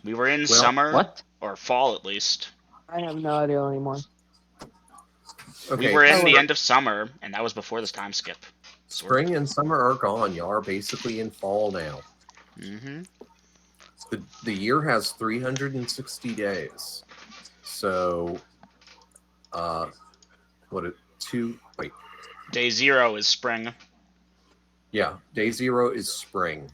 We were in Well, summer, what? or fall at least. I have no idea anymore. Okay, We were in Oh, the well. end of summer, and that was before this time skip. spring and summer are gone. Y'all are basically in fall now. Mm-hmm. The year has 360 days. So, Day 0 is spring. Yeah, day 0 is spring.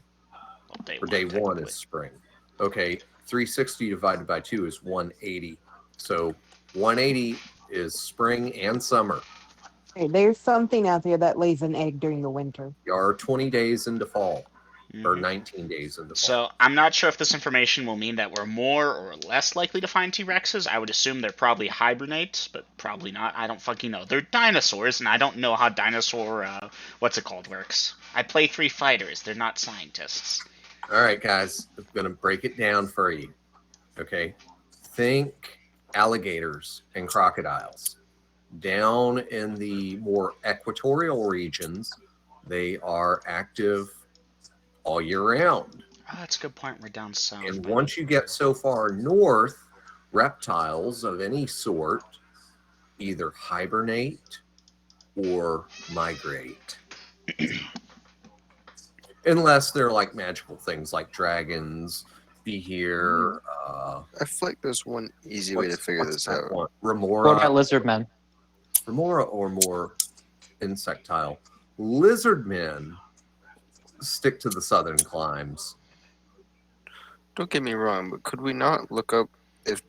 Well, Or day 1 technically. is spring. Okay, 360 divided by 2 is 180. So 180 is spring and summer. Hey, there's something out there that lays an egg during the winter. You are 20 days into fall, or Mhm. 19 days into fall. So I'm not sure if this information will mean that we're more or less likely to find T-Rexes. I would assume they're probably hibernate, but probably not. I don't fucking know. They're dinosaurs, and I don't know how dinosaur, what's it called, works. I play 3 fighters. They're not scientists. All right, guys, I'm going to break it down for you. Okay, think alligators and crocodiles. Down in the more equatorial regions, they are active all year round. Oh, that's a good point. We're down south. And once you get so far north, reptiles of any sort either hibernate or migrate. Unless they're like magical things like dragons, be here. I feel like there's one easy way to figure this out. Remora. What about lizard men? Remora or more insectile. Lizard men stick to the southern climes. Don't get me wrong, but could we not look up if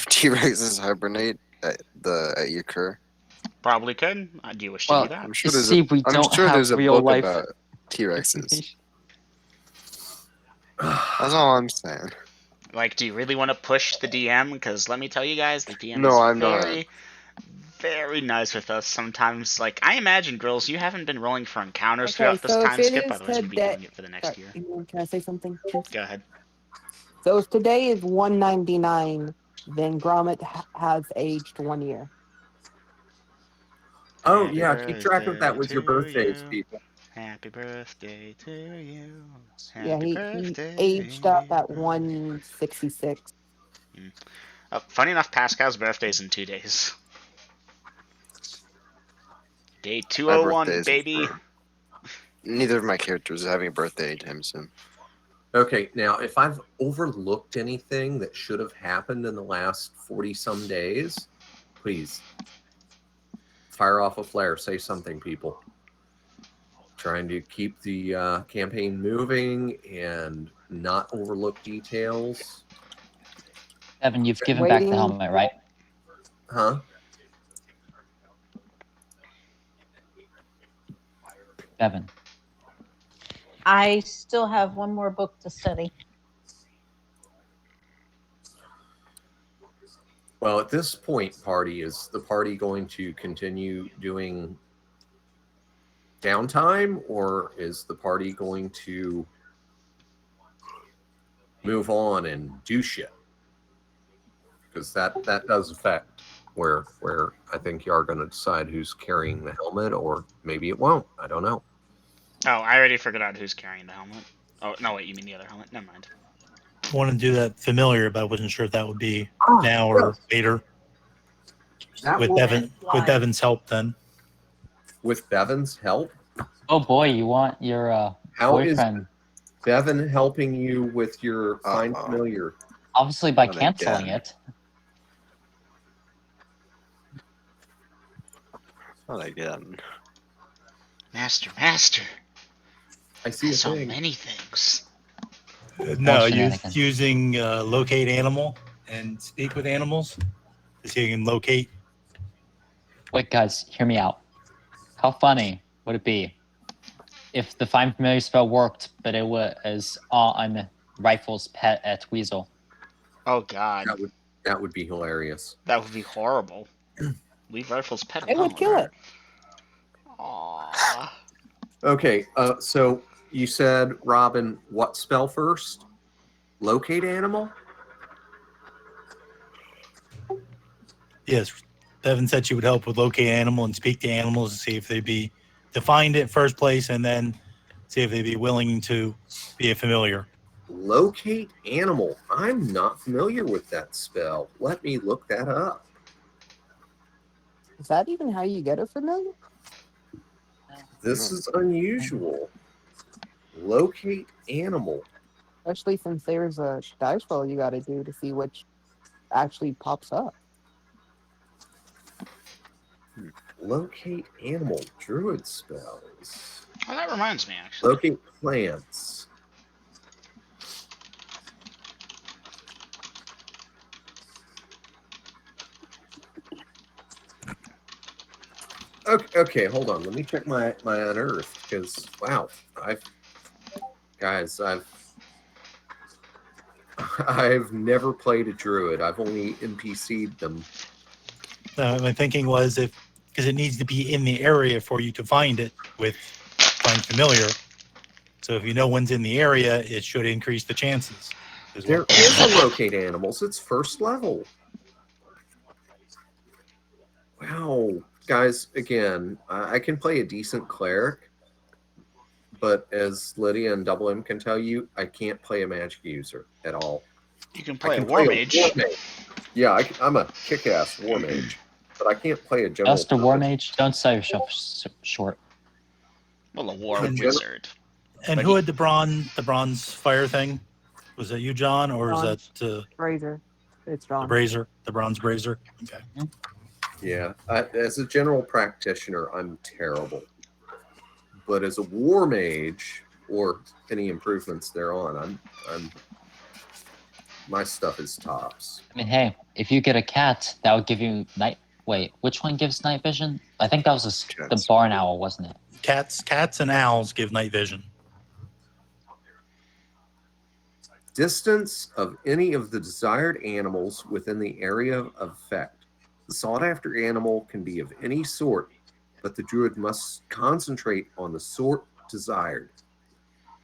T-Rexes hibernate at your cur? Probably could. Do you wish to Well, do that? I'm sure You there's see, a, we I'm don't sure have there's a real book life about T-Rexes. information. That's all I'm saying. Like, do you really want to push the DM? Because let me tell you guys, the DM No, is I'm very, very nice with us. Sometimes, like, I imagine, girls, you haven't been rolling for encounters Okay, throughout this so if time it skip. is Otherwise, we'd be today- doing it for the next year. Can I say something? Go ahead. So if today is 199, then Gromit has aged 1 year. Oh, Happy yeah, keep track of that with your birthday birthdays, to people. Happy birthday to you. Yeah, Happy he birthday. aged up at 166. Funny enough, Pascal's birthday's in 2 days. Day My 201, birthday is baby. confirmed. Neither of my characters are having a birthday anytime soon. Okay, now if I've overlooked anything that should have happened in the last 40-some days, please fire off a flare. Say something, people. Trying to keep the campaign moving and not overlook details. Evan, you've given back the Waiting. helmet, right? Huh? Evan. I still have one more book to study. Well, at this point, party, is the party going to continue doing downtime, or is the party going to move on and do shit? Because that does affect where I think you are going to decide who's carrying the helmet, or maybe it won't. I don't know. Oh, I already figured out who's carrying the helmet. Oh, no, wait, you mean the other helmet? Never mind. I wanted to do that familiar, but I wasn't sure if that would be Oh, now or later. That With will- Bevan's help, then. With Bevan's help? Oh boy, you want your How is boyfriend? Bevan helping you with your find Uh-oh. familiar? Obviously by Not canceling again. it. Not again. Master. I see I a saw thing. many things. No, shenanigans. using locate animal and speak with animals to see if you can locate. Wait, guys, hear me out. How funny would it be if the find familiar spell worked, but it was on Rifle's pet at Weasel? Oh God, That would be hilarious. that would be horrible. Leave Rifle's pet It would alone. kill it. Aww. Okay, so you said, Robin, what spell first? Locate animal? Yes, Bevan said she would help with locate animal and speak to animals and see if they'd be to find it first place, and then see if they'd be willing to be a familiar. Locate animal. I'm not familiar with that spell. Let me look that up. Is that even how you get a familiar? This is unusual. Locate animal. Especially since there's a dice roll you got to do to see which actually pops up. Locate animal. Druid spells. Oh, that reminds me, actually. Locate plants. Okay, hold on. Let me check my unearthed, because wow, I've never played a druid. I've only NPC'd them. My thinking was because it needs to be in the area for you to find it with find familiar. So if you know one's in the area, it should increase the chances as well. There is a locate animals. It's first level. Wow, guys, again, I can play a decent cleric, but as Lydia and Double M can tell you, I can't play a magic user at all. You can I play can a war play mage. war mage. Yeah, I'm a kick-ass war mage, but I can't play a general. Just a war mage. Don't sell yourself short. Well, a war And wizard. And But who had the bronze fire thing? Was that you, John, or is Bronze. that Razor. It's the drawn. brazier, the bronze brazier? Okay. Yeah, as a general practitioner, I'm terrible. But as a war mage or any improvements thereon, I'm my stuff is tops. I mean, hey, if you get a cat, that would give you night. Wait, which one gives night vision? I think that was the Cats. barn owl, wasn't it? Cats and owls give night vision. Distance of any of the desired animals within the area of effect. The sought-after animal can be of any sort, but the druid must concentrate on the sort desired.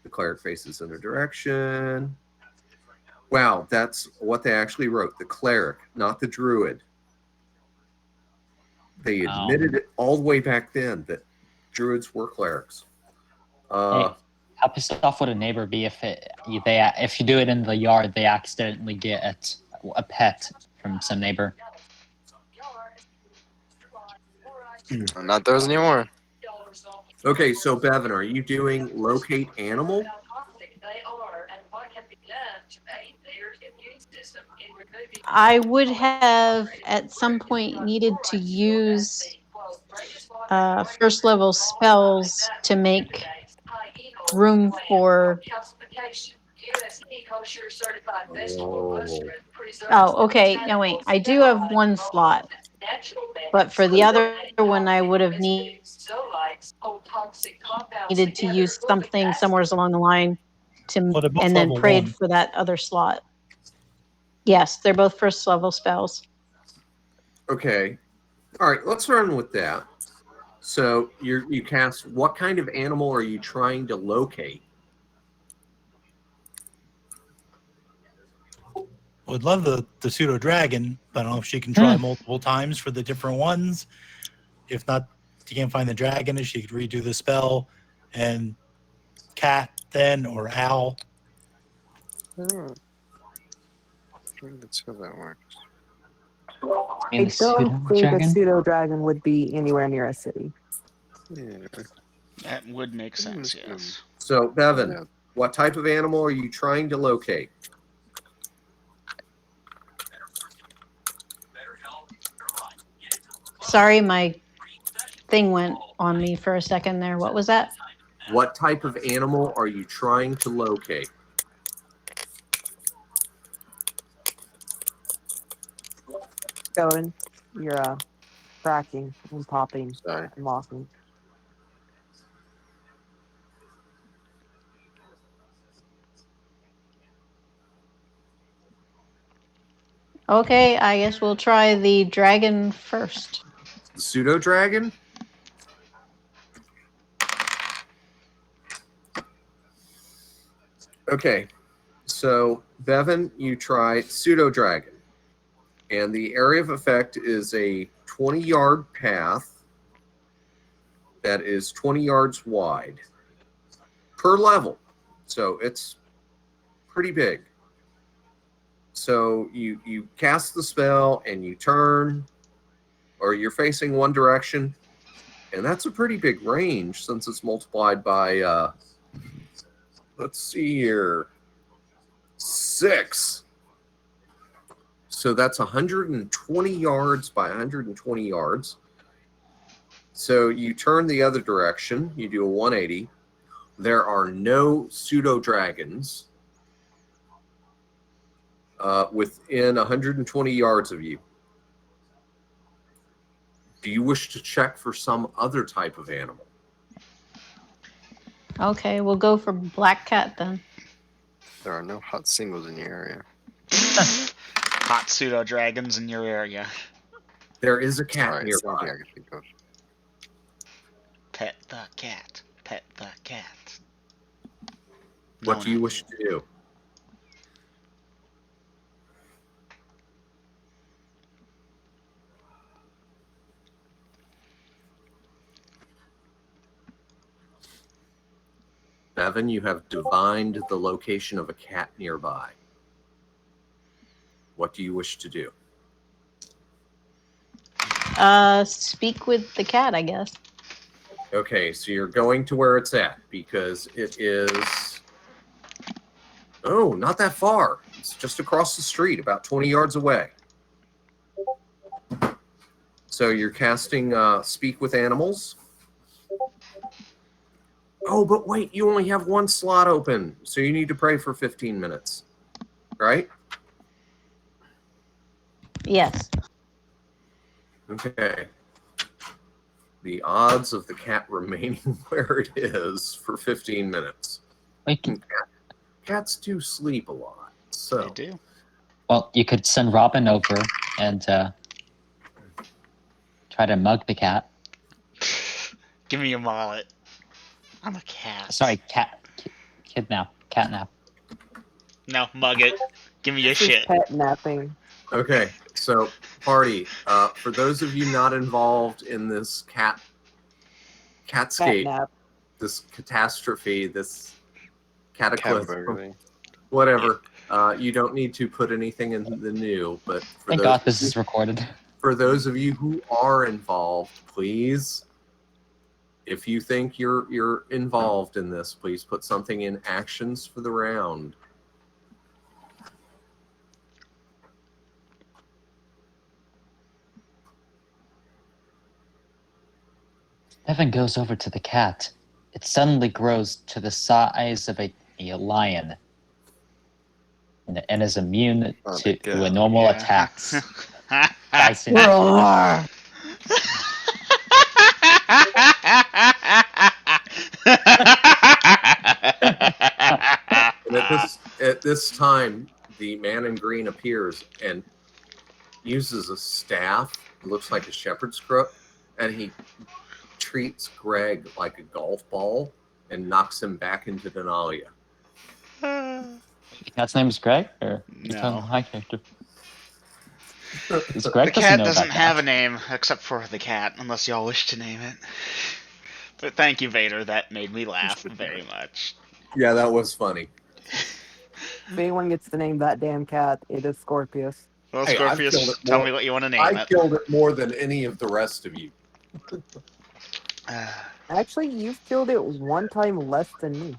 The cleric faces in a direction. Wow, that's what they actually wrote. The cleric, not the druid. They admitted it all the way back then that druids were clerics. Hey, how pissed off would a neighbor be if you do it in the yard, they accidentally get a pet from some neighbor? Not those anymore. Okay, so Bevan, are you doing locate animal? I would have at some point needed to use first level spells to make room for. Oh, okay. No, wait. I do have one slot, but for the other one, I would have needed to use something somewhere along the line Well, they're both and then level prayed one. for that other slot. Yes, they're both first level spells. Okay. All right, let's run with that. So you cast, what kind of animal are you trying to locate? Would love the pseudo dragon, but I don't know if she can try multiple times for the different ones. If not, if you can't find the dragon, if she could redo the spell, and cat then or owl. Let's see how that works. mean I the pseudo don't think a dragon? pseudo dragon would be anywhere near a city. Yeah. That would make I'm sense, just gonna- yes. So, Bevan, Yeah. what type of animal are you trying to locate? Sorry, my thing went on me for a second there. What was that? What type of animal are you trying to locate? Going, you're cracking and popping Sorry. and locking. Okay, I guess we'll try the dragon first. The pseudo dragon? Okay, so Bevan, you try pseudo dragon, and the area of effect is a 20-yard path that is 20 yards wide per level, so it's pretty big. So you cast the spell and you turn, or you're facing one direction, and that's a pretty big range since it's multiplied by let's see here, 6. So that's 120 yards by 120 yards. So you turn the other direction, you do a 180. There are no pseudo dragons within 120 yards of you. Do you wish to check for some other type of animal? Okay, we'll go for black cat then. There are no hot singles in your area. Hot pseudo dragons in your area. There is a cat Sorry, it's something nearby. I could think of. Pet the cat. Pet the cat. What do you wish to do? Bevan, you have divined the location of a cat nearby. What do you wish to do? Speak with the cat, I guess. Okay, so you're going to where it's at because it is. Oh, not that far. It's just across the street, about 20 yards away. So you're casting Speak with Animals. Oh, but wait, you only have one slot open, so you need to pray for 15 minutes, right? Yes. Okay. The odds of the cat remaining where it is for 15 minutes. We can, Cats do sleep a lot, so. They do. well, you could send Robin over and try to mug the cat. Give me your wallet. I'm a cat. Sorry, catnap. No, mug it. Give me your This is shit. pet napping. Okay, so party. For those of you not involved in this catscape, Catnap. this catastrophe, this cataclysm, Category. whatever, you don't need to put anything in the new. But for Thank those, God this is recorded. for those of you who are involved, please, if you think you're involved in this, please put something in actions for the round. Evan goes over to the cat. It suddenly grows to the size of a lion and is immune Oh my to God. normal Yeah. attacks. Guys, Roar! And at this time, the man in green appears and uses a staff. It looks like a shepherd's crook, and he treats Greg like a golf ball and knocks him back into Denalia. cat's name is Greg, or you No. telling my character? Is The Greg cat know doesn't about have that? a name except for the cat, unless y'all wish to name it. But thank you, Vader. That made me laugh very much. Yeah, that was funny. If anyone gets to name that damn cat, it is Scorpius. Well, Hey, I've Scorpius, killed it tell more- me what you want to name I it. killed it more than any of the rest of you. Actually, you've killed it one time less than me.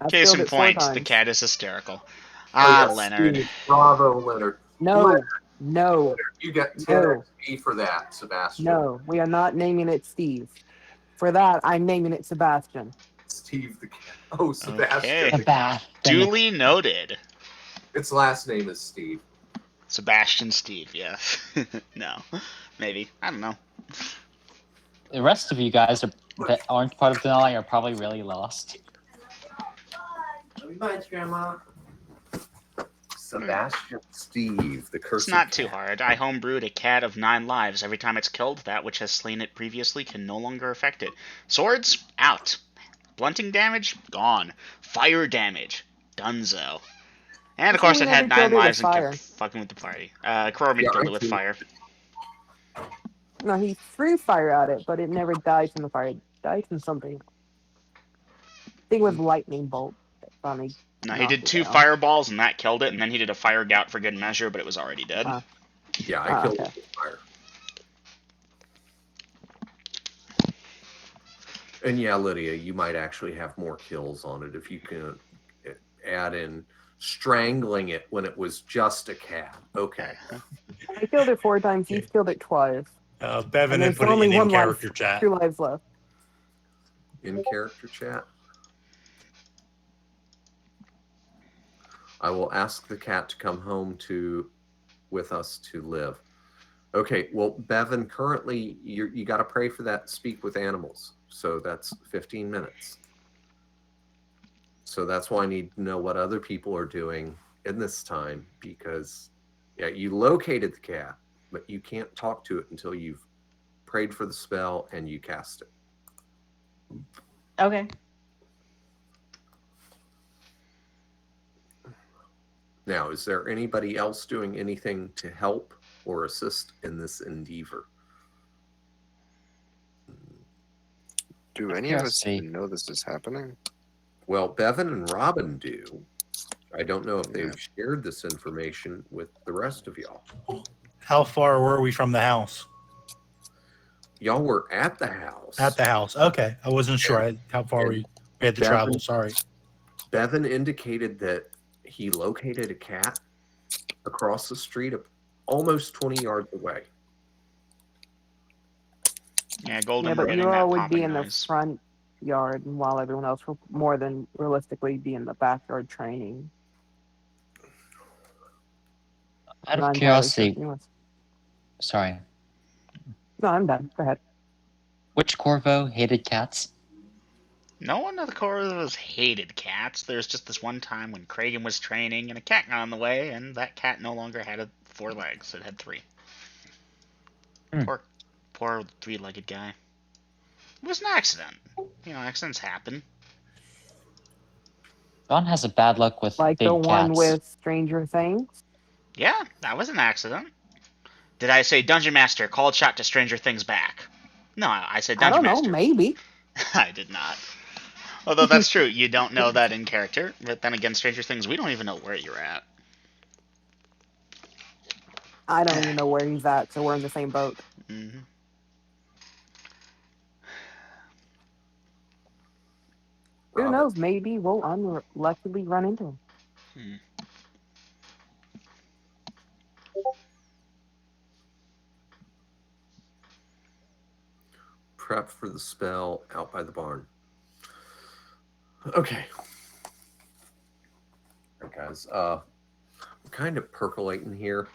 I've Case killed in it 4 point, the times. cat is hysterical. Oh, Ah, yes, Leonard. Steve. Bravo, Leonard. No, no, You get 10 no, XP for that, Sebastian. no. We are not naming it Steve. For that, I'm naming it Sebastian. Steve the cat. Oh, Sebastian. Okay. The cat. Sebastian. Duly noted. Its last name is Steve. Sebastian Steve, yeah. No. Maybe. I don't know. The rest of you guys that aren't part of Denali are probably really lost. Bye, Grandma. Sebastian Steve, the cursed It's not too cat. hard. I homebrewed a cat of 9 lives. Every time it's killed, that which has slain it previously can no longer affect it. Swords? Out. Blunting damage? Gone. Fire damage? Donezo. And of course it had 9 lives and kept fucking with the party. Coromir killed it with fire. No, he threw fire at it, but it never died from the fire. It died from something. Thing with lightning bolt. No, he did 2 fireballs and that killed it, and then he did a fire gout for good measure, but it was already dead. Yeah, I killed it with fire. And yeah, Lydia, you might actually have more kills on it if you can add in strangling it when it was just a cat. Okay. I killed it 4 times. You've killed it twice. Bevan and then put it in in-character chat. 2 lives left. In character chat. I will ask the cat to come home with us to live. Okay, well, Bevan, currently you got to pray for that speak with animals. So that's 15 minutes. So that's why I need to know what other people are doing in this time, because yeah, you located the cat, but you can't talk to it until you've prayed for the spell and you cast it. Okay. Now, is there anybody else doing anything to help or assist in this endeavor? Do any of us even know this is happening? Well, Bevan and Robin do. I don't know if they've shared this information with the rest of y'all. How far were we from the house? Y'all were at the house. At the house. Okay. I wasn't sure how far we had to travel. Sorry. Bevan indicated that he located a cat across the street almost 20 yards away. Yeah, Golden, Yeah, we're but getting you that all would popping be in the noise. front yard, while everyone else will more than realistically be in the backyard training. Out of curiosity, sorry. No, I'm done. Go ahead. Which Corvo hated cats? No one of the Corvos hated cats. There's just this one time when Kragan was training and a cat got on the way, and that cat no longer had 4 legs. It had 3. Poor 3-legged guy. It was an accident. You know, accidents happen. John has a bad luck with like big the cats. one with Stranger Things. Yeah, that was an accident. Did I say Dungeon Master called shot to Stranger Things back? No, I said Dungeon Master. I don't know, maybe. I did not. Although that's true, you don't know that in character. But then again, Stranger Things, we don't even know where you're at. I don't even know where he's at, so we're in the same boat. Mm-hmm. Who knows? Maybe we'll unluckily run into him. Prep for the spell out by the barn. Okay. All right, guys. I'm kind of percolating here.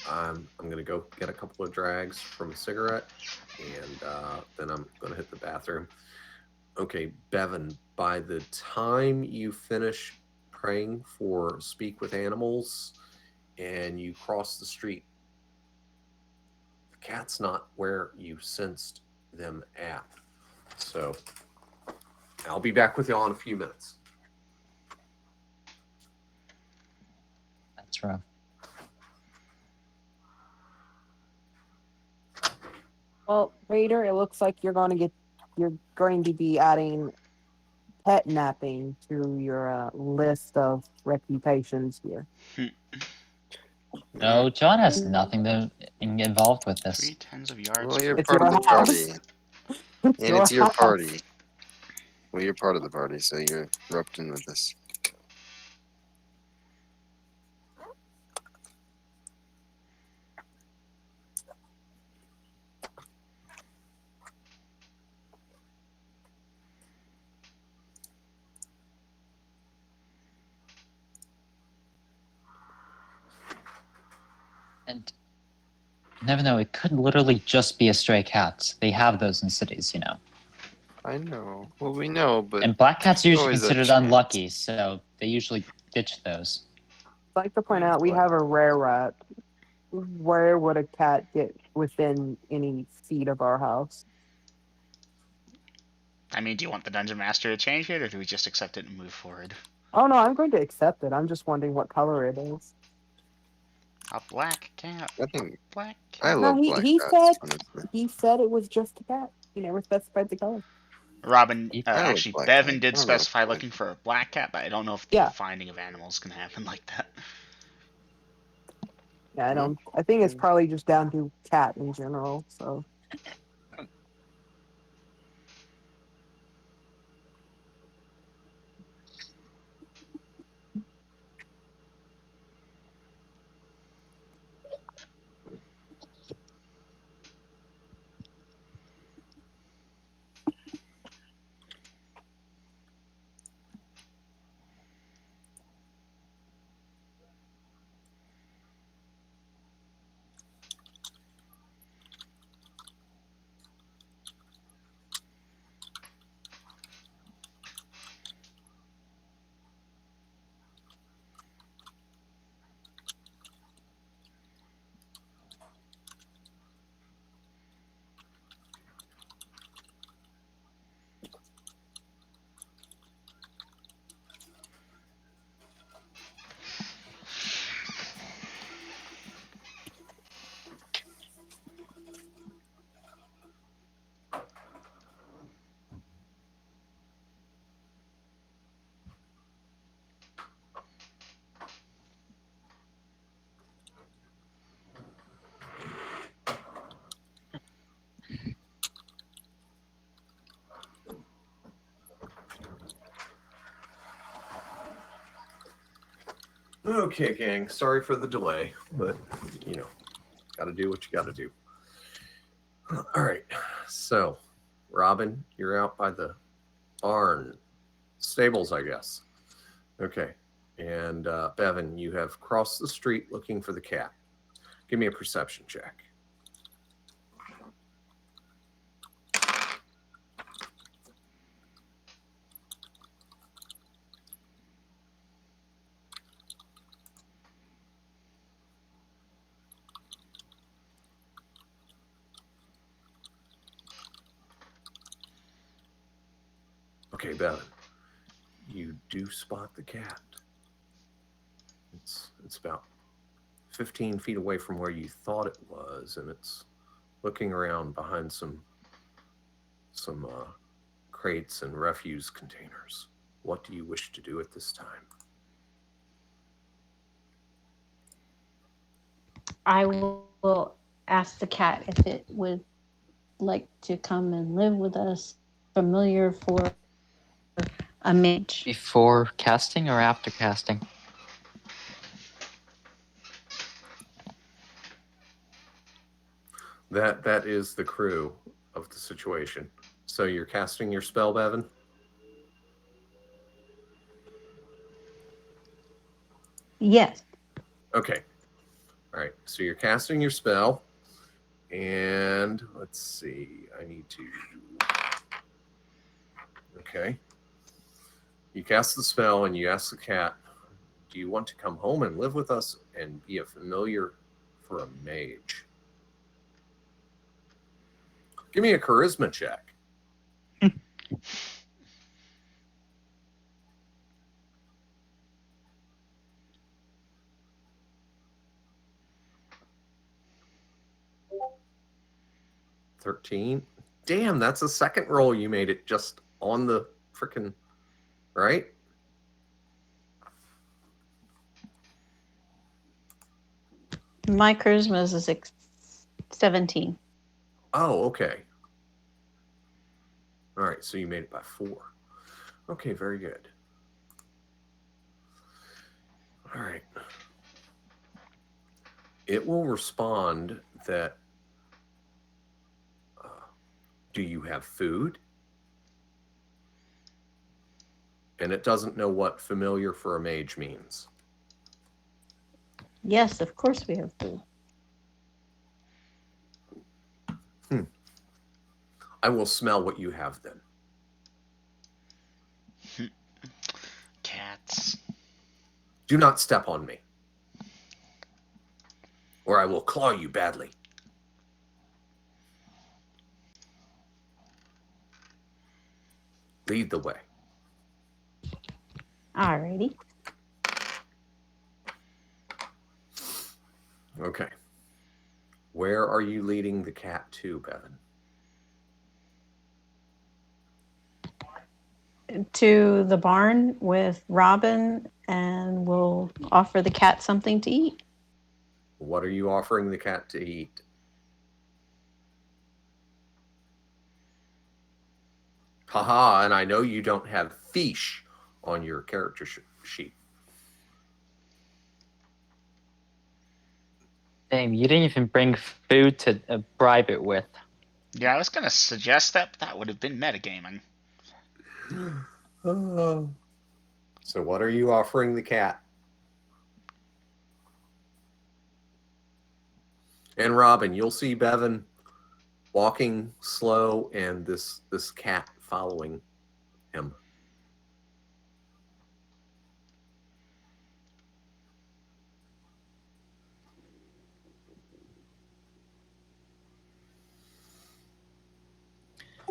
I'm going to go get a couple of drags from a cigarette, and then I'm going to hit the bathroom. Okay, Bevan, by the time you finish praying for Speak with Animals and you cross the street, the cat's not where you sensed them at. So I'll be back with y'all in a few minutes. That's rough. Well, Raider, it looks like you're going to be adding pet napping to your list of reputations here. No, John has nothing to involved with this. 3, 10, tens of yards. Well, you're It's part your of the house. party. It's And it's your house. party. Well, you're part of the party, so you're roped in with this. And you never know, it could literally just be a stray cat. They have those in cities, you know. I know. Well, we know, but And black cats are usually always a considered chance. unlucky, so they usually ditch those. I'd like to point Yeah, out we but- have a rare rat. Where would a cat get within any feet of our house? I mean, do you want the dungeon master to change it, or do we just accept it and move forward? Oh no, I'm going to accept it. I'm just wondering what color it is. A black cat. I think Black I cat. love No, black he cats, said honestly. he said it was just a cat. He never specified the color. Robin, I like actually, black Bevan cats. did I don't know specify why. looking for a black cat, but I don't know if the Yeah. finding of animals can happen like that. Yeah, I Hmm? don't. I think it's Mm. probably just down to cat in general. So Okay, gang. Sorry for the delay, but got to do what you got to do. All right. So, Robin, you're out by the barn stables, I guess. Okay. And Bevan, you have crossed the street looking for the cat. Give me a perception check. Okay, Bevan, you do spot the cat. It's about 15 feet away from where you thought it was, and it's looking around behind some crates and refuse containers. What do you wish to do at this time? I will ask the cat if it would like to come and live with us. Familiar for a mage. Before casting or after casting? That is the crew of the situation. So you're casting your spell, Bevan? Yes. Okay. All right. So you're casting your spell. And let's see. I need to. Okay. You cast the spell and you ask the cat, do you want to come home and live with us and be a familiar for a mage? Give me a charisma check. $13. Damn, that's the second roll you made it just on the freaking right. My charisma is a 17. Oh, okay. All right, so you made it by 4. Okay, very good. All right. It will respond that, do you have food? And it doesn't know what familiar for a mage means. Yes, of course we have food. I will smell what you have then. Cats. Do not step on me, or I will claw you badly. Lead the way. Alrighty. Okay. Where are you leading the cat to, Bevan? To the barn with Robin, and we'll offer the cat something to eat. What are you offering the cat to eat? Haha, and I know you don't have fish on your character sheet. Damn, you didn't even bring food to bribe it with. Yeah, I was gonna suggest that, but that would have been metagaming. So what are you offering the cat? And Robin, you'll see Bevan walking slow and this cat following him.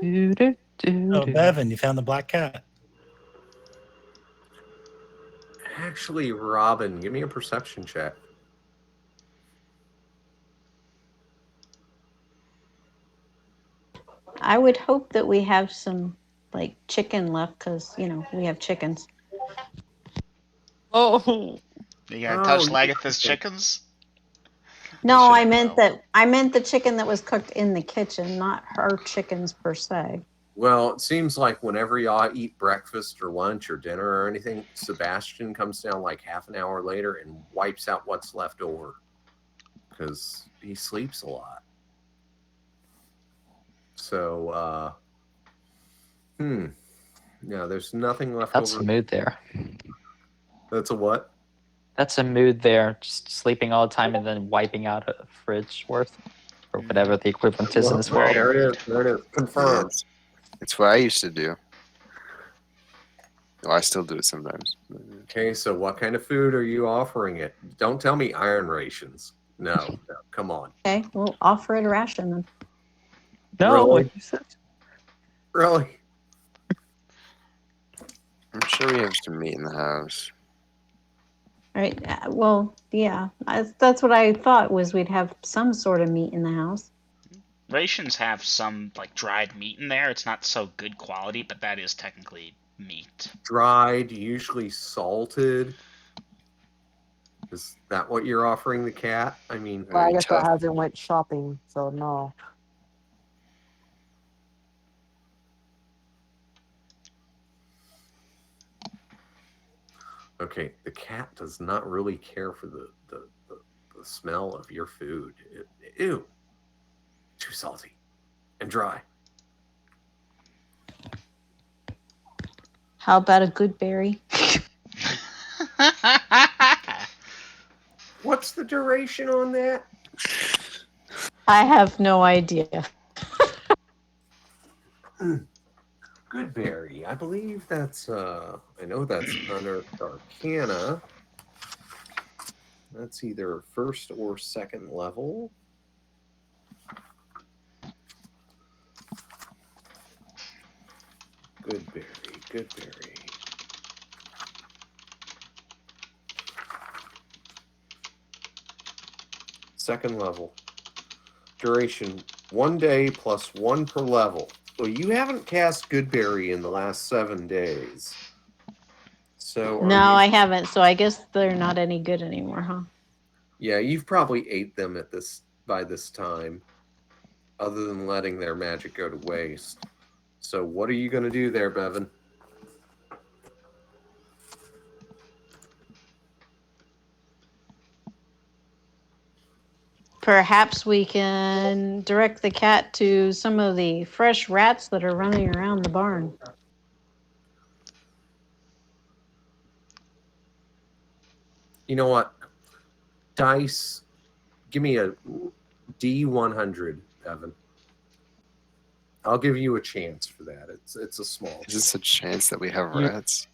Oh, Bevan, you found the black cat. Actually, Robin, give me a perception check. I would hope that we have some like chicken left, because we have chickens. Oh, You gonna touch you- Lagatha's chickens? No, should I have meant well. I meant the chicken that was cooked in the kitchen, not her chickens per se. Well, it seems like whenever y'all eat breakfast or lunch or dinner or anything, Sebastian comes down like half an hour later and wipes out what's left over because he sleeps a lot. So, no, there's nothing left that's over. a mood there. That's a what? That's a mood there. Just sleeping all the time and then wiping out a fridge worth, or whatever the equivalent is in this world. There it is. There it is. Confirmed. It's what I used to do. Well, I still do it sometimes. Okay, so what kind of food are you offering it? Don't tell me iron rations. No, come on. Okay, we'll offer it a ration then. No, Really? you said- Really? I'm sure we have some meat in the house. All right. Well, yeah, that's what I thought, was we'd have some sort of meat in the house. Rations have some like dried meat in there. It's not so good quality, but that is technically meat. Dried, usually salted. Is that what you're offering the cat? I mean, Well, I Very guess tough. I hasn't went shopping, so no. okay, the cat does not really care for the smell of your food. Ew. Too salty and dry. How about a good berry? What's the duration on that? I have no idea. Good berry. I believe that's I know that's under Arcana. That's either first or second level. Good berry, good berry. Second level. Duration 1 day plus 1 per level. Well, you haven't cast Goodberry in the last 7 days. So No, I haven't. So I guess they're not any good anymore, huh? yeah, you've probably ate them by this time. other than letting their magic go to waste. So what are you going to do there, Bevan? Perhaps we can direct the cat to some of the fresh rats that are running around the barn. You know what? Dice, give me a D100, Bevan. I'll give you a chance for that. It's a small. Is this a chance that we have You- rats?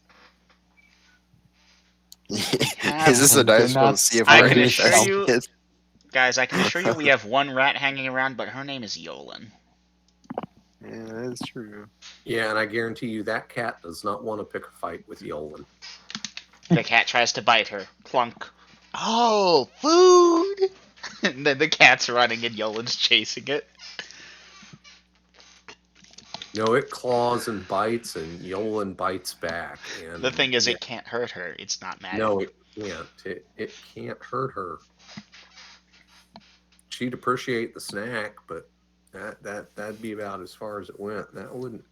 Is this a Do dice roll not to see if I we're can spoil assure yourself. you, infected? guys, I can assure you we have one rat hanging around, but her name is Yolan. Yeah, that's true. Yeah, and I guarantee you that cat does not want to pick a fight with Yolan. The cat tries to bite her. Plunk. Oh, food! And then the cat's running and Yolan's chasing it. No, it claws and bites, and Yolan bites back. And The thing is, yeah, it can't hurt her. It's not mad. no, it can't. It can't hurt her. She'd appreciate the snack, but that'd be about as far as it went. That wouldn't.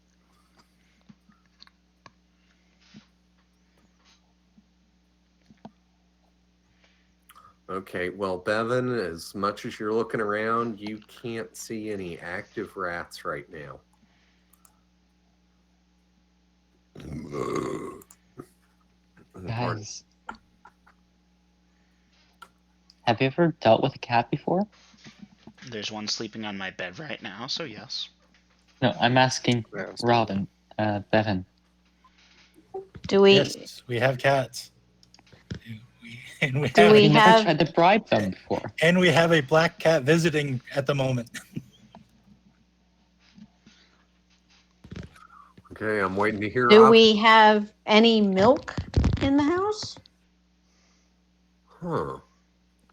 Okay, well, Bevan, as much as you're looking around, you can't see any active rats right now. Pardon. Guys, have you ever dealt with a cat before? There's one sleeping on my bed right now, so yes. No, I'm asking That was- Robin, Bevan. Do we? Yes, we have cats. And we Do have, we You never have- tried to bribe them before. and we have a black cat visiting at the moment. Okay, I'm waiting to hear. Do we have any milk in the house? Huh.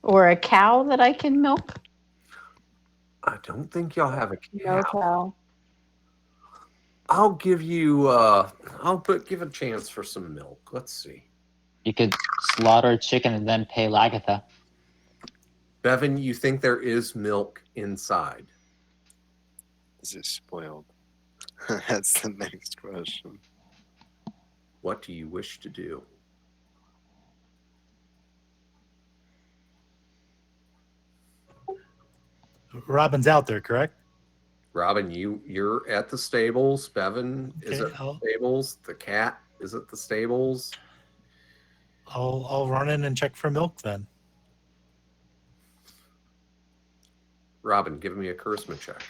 Or a cow that I can milk? I don't think y'all have a No cow. cow. I'll give you. Give a chance for some milk. Let's see. You could slaughter a chicken and then pay Lagatha. Bevan, you think there is milk inside? Is it spoiled? That's the next question. What do you wish to do? Robin's out there, correct? Robin, you're at the stables. Bevan is Okay, at the stables. The cat is at the stables. I'll run in and check for milk then. Robin, give me a charisma check.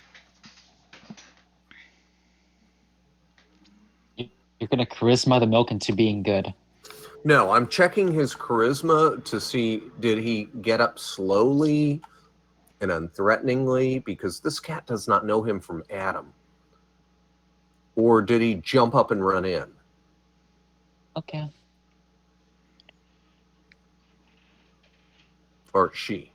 You're gonna charisma the milk into being good. No, I'm checking his charisma to see did he get up slowly and unthreateningly, because this cat does not know him from Adam. Or did he jump up and run in? Okay. Or she.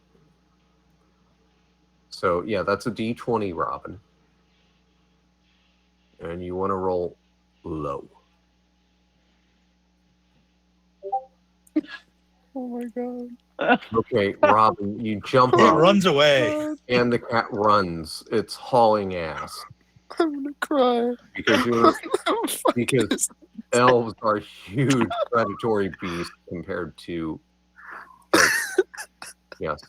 So yeah, that's a D20, Robin. And you want to roll low. Oh my god. Okay, Robin, you jump It up runs away. and the cat runs. It's hauling ass. I'm gonna cry. Because elves are huge predatory beasts compared to folks. Yes.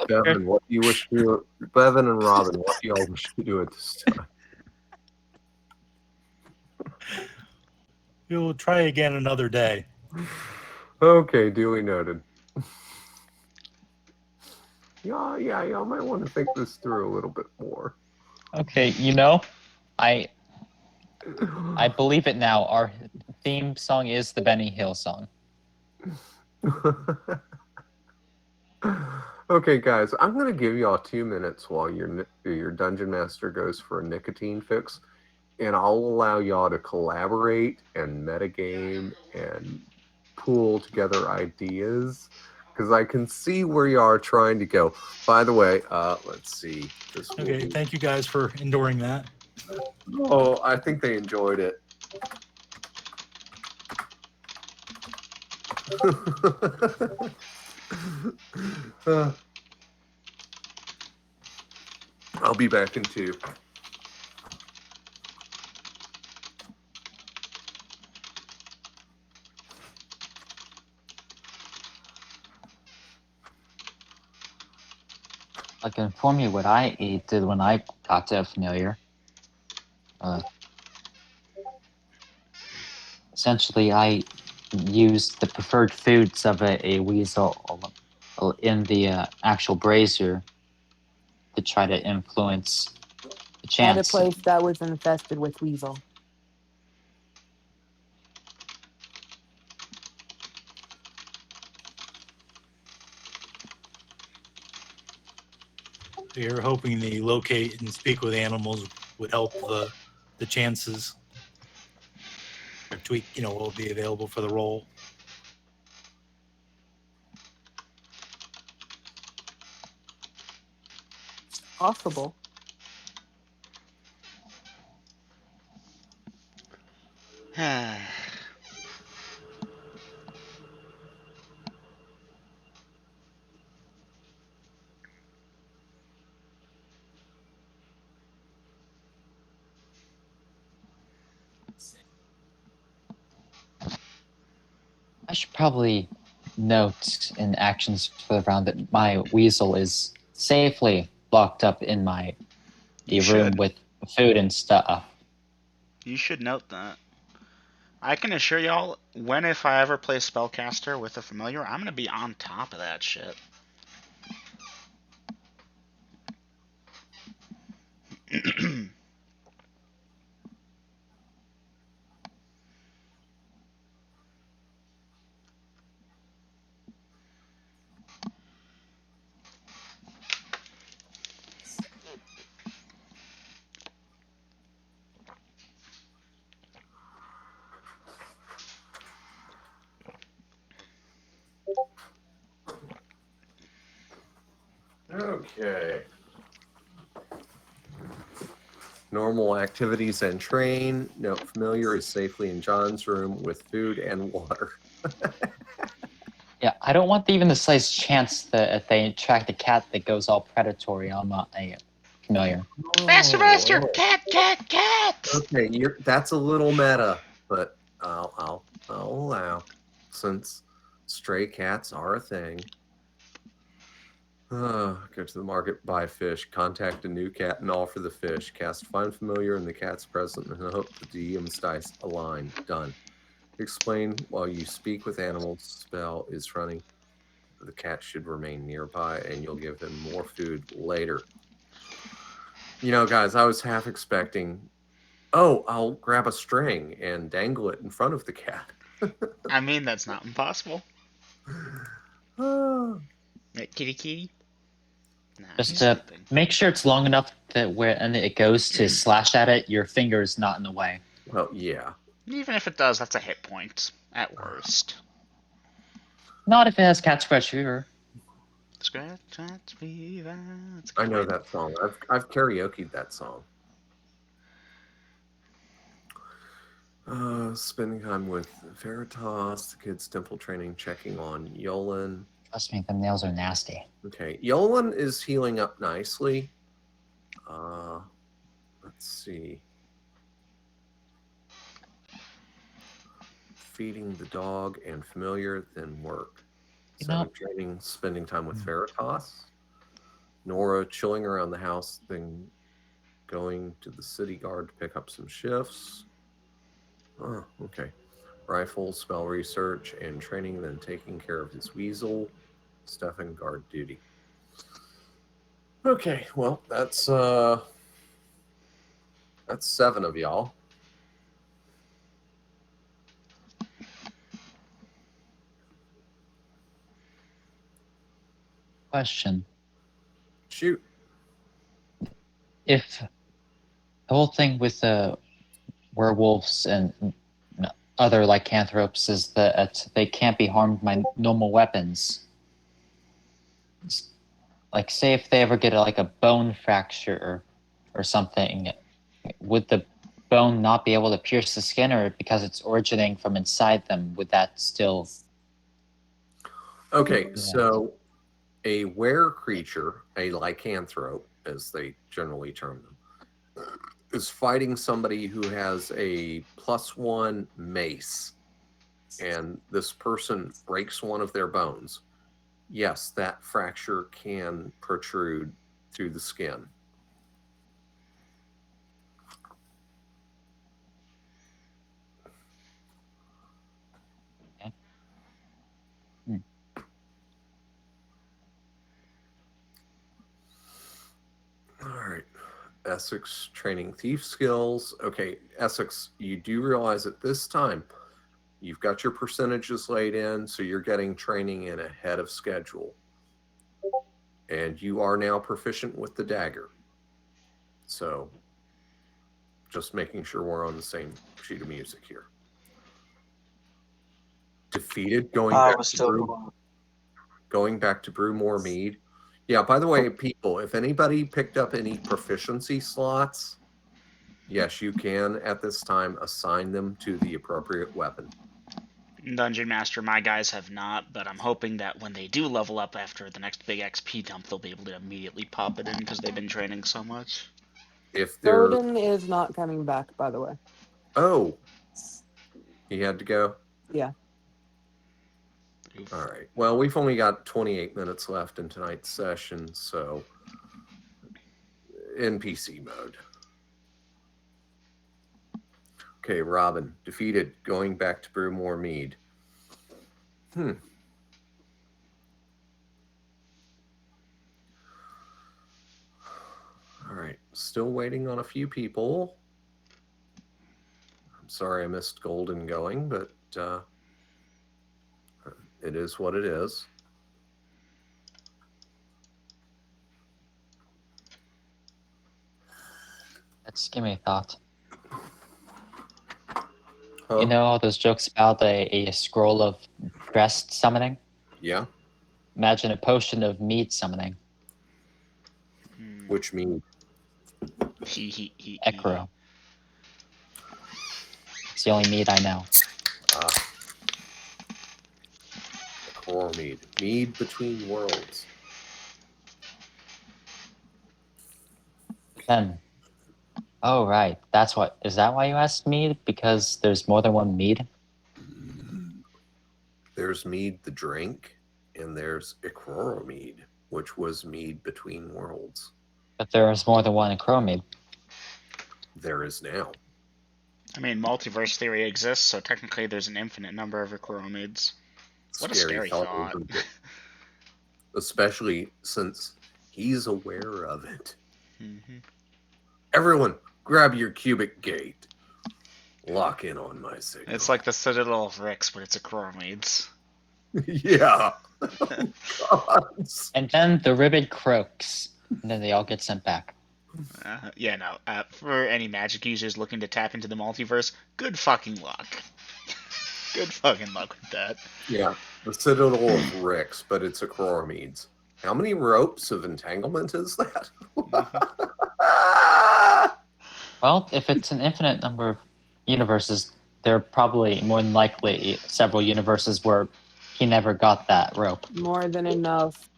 Bevan, what do you wish to do? Bevan and Robin, what do y'all wish to do at this time? We'll try again another day. Okay, duly noted. Yeah, y'all might want to think this through a little bit more. Okay, I believe it now. Our theme song is the Benny Hill song. Okay, guys, I'm going to give y'all 2 minutes while your dungeon master goes for a nicotine fix, and I'll allow y'all to collaborate and metagame and pool together ideas, because I can see where you are trying to go. By the way, let's see. This will Okay, be- thank you guys for enduring that. Oh, I think they enjoyed it. I'll be back in 2. I can inform you what I did when I got to a familiar. Essentially, I used the preferred foods of a weasel in the actual brazier to try to influence the At a chance. place that was infested with weasel. So you're hoping the locate and speak with animals would help the chances. Or tweak, will be available for the role. Possible. I should probably note in actions for the round that my weasel is safely locked up in my You room should. with food and stuff. You should note that. I can assure y'all, if I ever play Spellcaster with a familiar, I'm gonna be on top of that shit. Okay. Normal activities and train. No, familiar is safely in John's room with food and water. Yeah, I don't want even the slightest chance that if they attract a cat that goes all predatory, I'm not a familiar. Faster, faster! Oh. Cat! Okay, that's a little meta, but I'll allow, since stray cats are a thing. Go to the market, buy fish, contact a new cat and offer the fish. Cast find familiar and the cat's present and hope the DM's dice align. Done. Explain while you speak with animals. Spell is running. The cat should remain nearby and you'll give him more food later. Guys, I was half expecting, I'll grab a string and dangle it in front of the cat. I mean, that's not impossible. Right, kitty? Nah, Just to make sure it's long enough that when it goes to slash at it, your finger is not in the way. Well, yeah. Even if it does, that's a hit point, at worst. Not if it has cat scratch fever. Scratch fever. I know that song. I've karaoke'd that song. Spending time with Veritas, the kids' temple training, checking on Yolan. Trust me, the nails are nasty. Okay, Yolan is healing up nicely. Let's see. Feeding the dog and familiar, then work. So training, spending time with Veritas. Nora chilling around the house, then going to the city guard to pick up some shifts. Oh, okay. Rifle, spell research, and training, then taking care of his weasel. Stefan guard duty. Okay, well, that's 7 of y'all. Question. Shoot. If the whole thing with the werewolves and other lycanthropes is that they can't be harmed by normal weapons. Like, say if they ever get a bone fracture or something, would the bone not be able to pierce the skin, or because it's originating from inside them, would that still... Okay, so a were creature, a lycanthrope, as they generally term them, is fighting somebody who has a +1 mace, and this person breaks one of their bones. Yes, that fracture can protrude through the skin. Okay. Hmm. All right. Essex training thief skills. Okay, Essex, you do realize at this time you've got your percentages laid in, so you're getting training in ahead of schedule. And you are now proficient with the dagger. So just making sure we're on the same sheet of music here. Defeated, going back to brew more mead. Yeah, by the way, people, if anybody picked up any proficiency slots, yes, you can at this time assign them to the appropriate weapon. Dungeon Master, my guys have not, but I'm hoping that when they do level up after the next big XP dump, they'll be able to immediately pop it in because they've been training so much. If they're... Burden is not coming back, by the way. Oh, he had to go? Yeah. Oof. All right. Well, we've only got 28 minutes left in tonight's session, so NPC mode. Okay, Robin, defeated, going back to brew more mead. All right, still waiting on a few people. I'm sorry I missed Golden going, but it is what it is. Let's give me a thought. Huh? You know all those jokes about a scroll of breast summoning? Yeah? Imagine a potion of mead summoning. Which mead? Ekro. It's the only mead I know. Core mead. Mead between worlds. Then, oh right, that's what. Is that why you asked mead? Because there's more than one mead? There's mead the drink, and there's Ikroro mead, which was mead between worlds. But there is more than one Ekro mead. There is now. I mean, multiverse theory exists, so technically there's an infinite number of Acromids. What a scary thought. Especially since he's aware of it. Mm-hmm. Everyone, grab your cubic gate. Lock in on my signal. It's like the Citadel of Rix, but it's Acromids. Yeah. Oh, and then the ribbon croaks, and then they all get sent back. Yeah, no. For any magic users looking to tap into the multiverse, good fucking luck. Good fucking luck with that. Yeah, the Citadel of Rix, but it's Acromids. How many ropes of entanglement is that? Well, if it's an infinite number of universes, there are probably more than likely several universes where he never got that rope. More than enough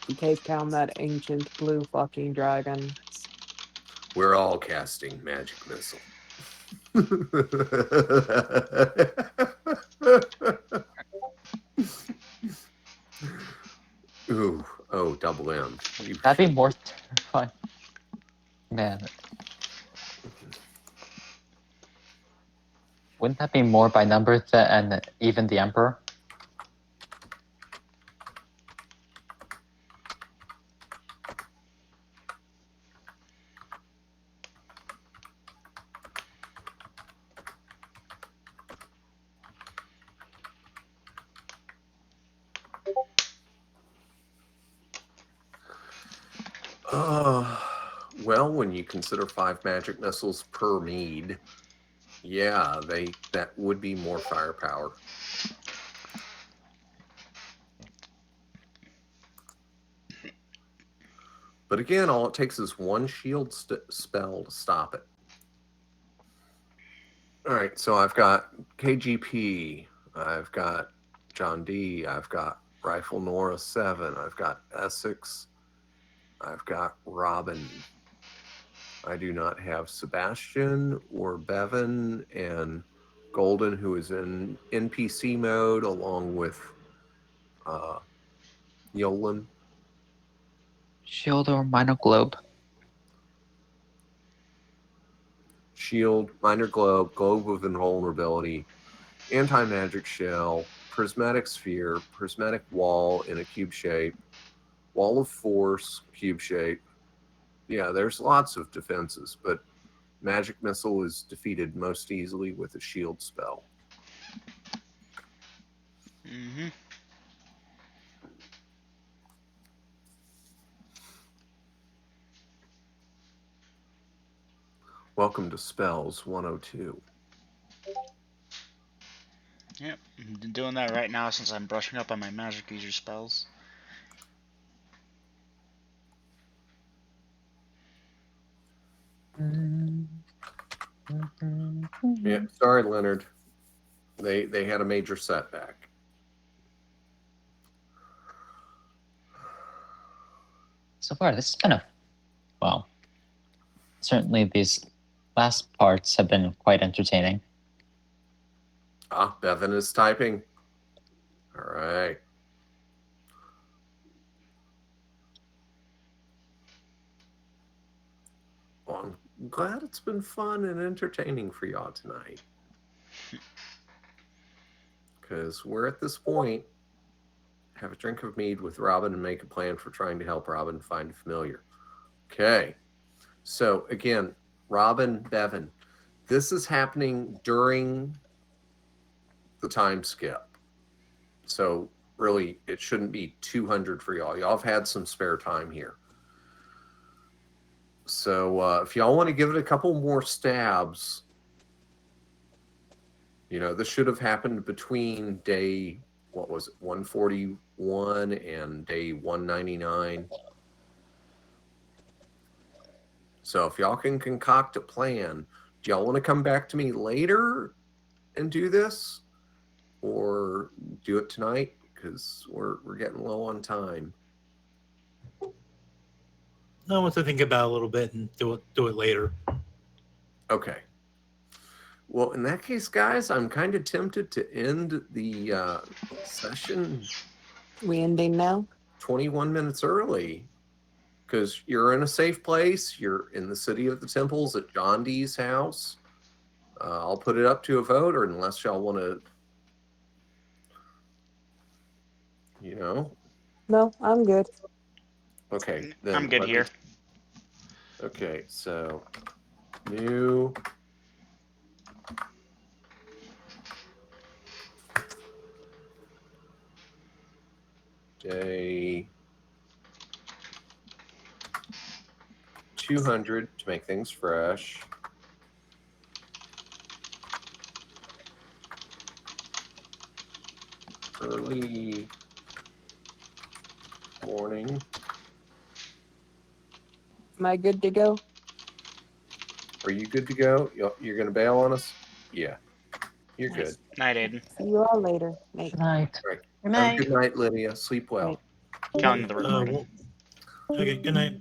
to take down that ancient blue fucking dragon. We're all casting magic missile. Ooh, oh, double M. That'd be more terrifying. Man. Wouldn't that be more by number than even the Emperor? Well, when you consider 5 magic missiles per mead, yeah, that would be more firepower. But again, all it takes is one shield spell to stop it. All right, so I've got KGP, I've got John D, I've got Rifle Nora 7, I've got Essex, I've got Robin. I do not have Sebastian or Bevan, and Golden, who is in NPC mode, along with Yolan. Shield or minor globe. Shield, minor globe, globe of invulnerability, anti-magic shell, prismatic sphere, prismatic wall in a cube shape, wall of force, cube shape. Yeah, there's lots of defenses, but magic missile is defeated most easily with a shield spell. Mm-hmm. Welcome to Spells 102. Yep, I'm doing that right now since I'm brushing up on my magic user spells. Yeah, sorry, Leonard. They had a major setback. So far, this has been well, certainly these last parts have been quite entertaining. Ah, Bevan is typing. All right. Well, I'm glad it's been fun and entertaining for y'all tonight. Because we're at this point. Have a drink of mead with Robin and make a plan for trying to help Robin find a familiar. Okay. So again, Robin, Bevan, this is happening during the time skip. So really, it shouldn't be 200 for y'all. Y'all have had some spare time here. So if y'all want to give it a couple more stabs, this should have happened between day, 141 and day 199. So if y'all can concoct a plan, do y'all want to come back to me later and do this? Or do it tonight? Because we're getting low on time. I want to think about it a little bit and do it later. Okay. Well, in that case, guys, I'm kind of tempted to end the session. We ending now? 21 minutes early. Because you're in a safe place. You're in the City of the Temples at John Dee's house. I'll put it up to a vote, or unless y'all want to, No, I'm good. Okay, then I'm good here. Okay, so new day 200 to make things fresh. Early morning. Am I good to go? Are you good to go? You're going to bail on us? Yeah, you're good. Night, Aiden. See you all later. Night. Good night. All right. Good Have a night. good night, Lydia. Sleep well. Night. Counting the recording. Okay, good night.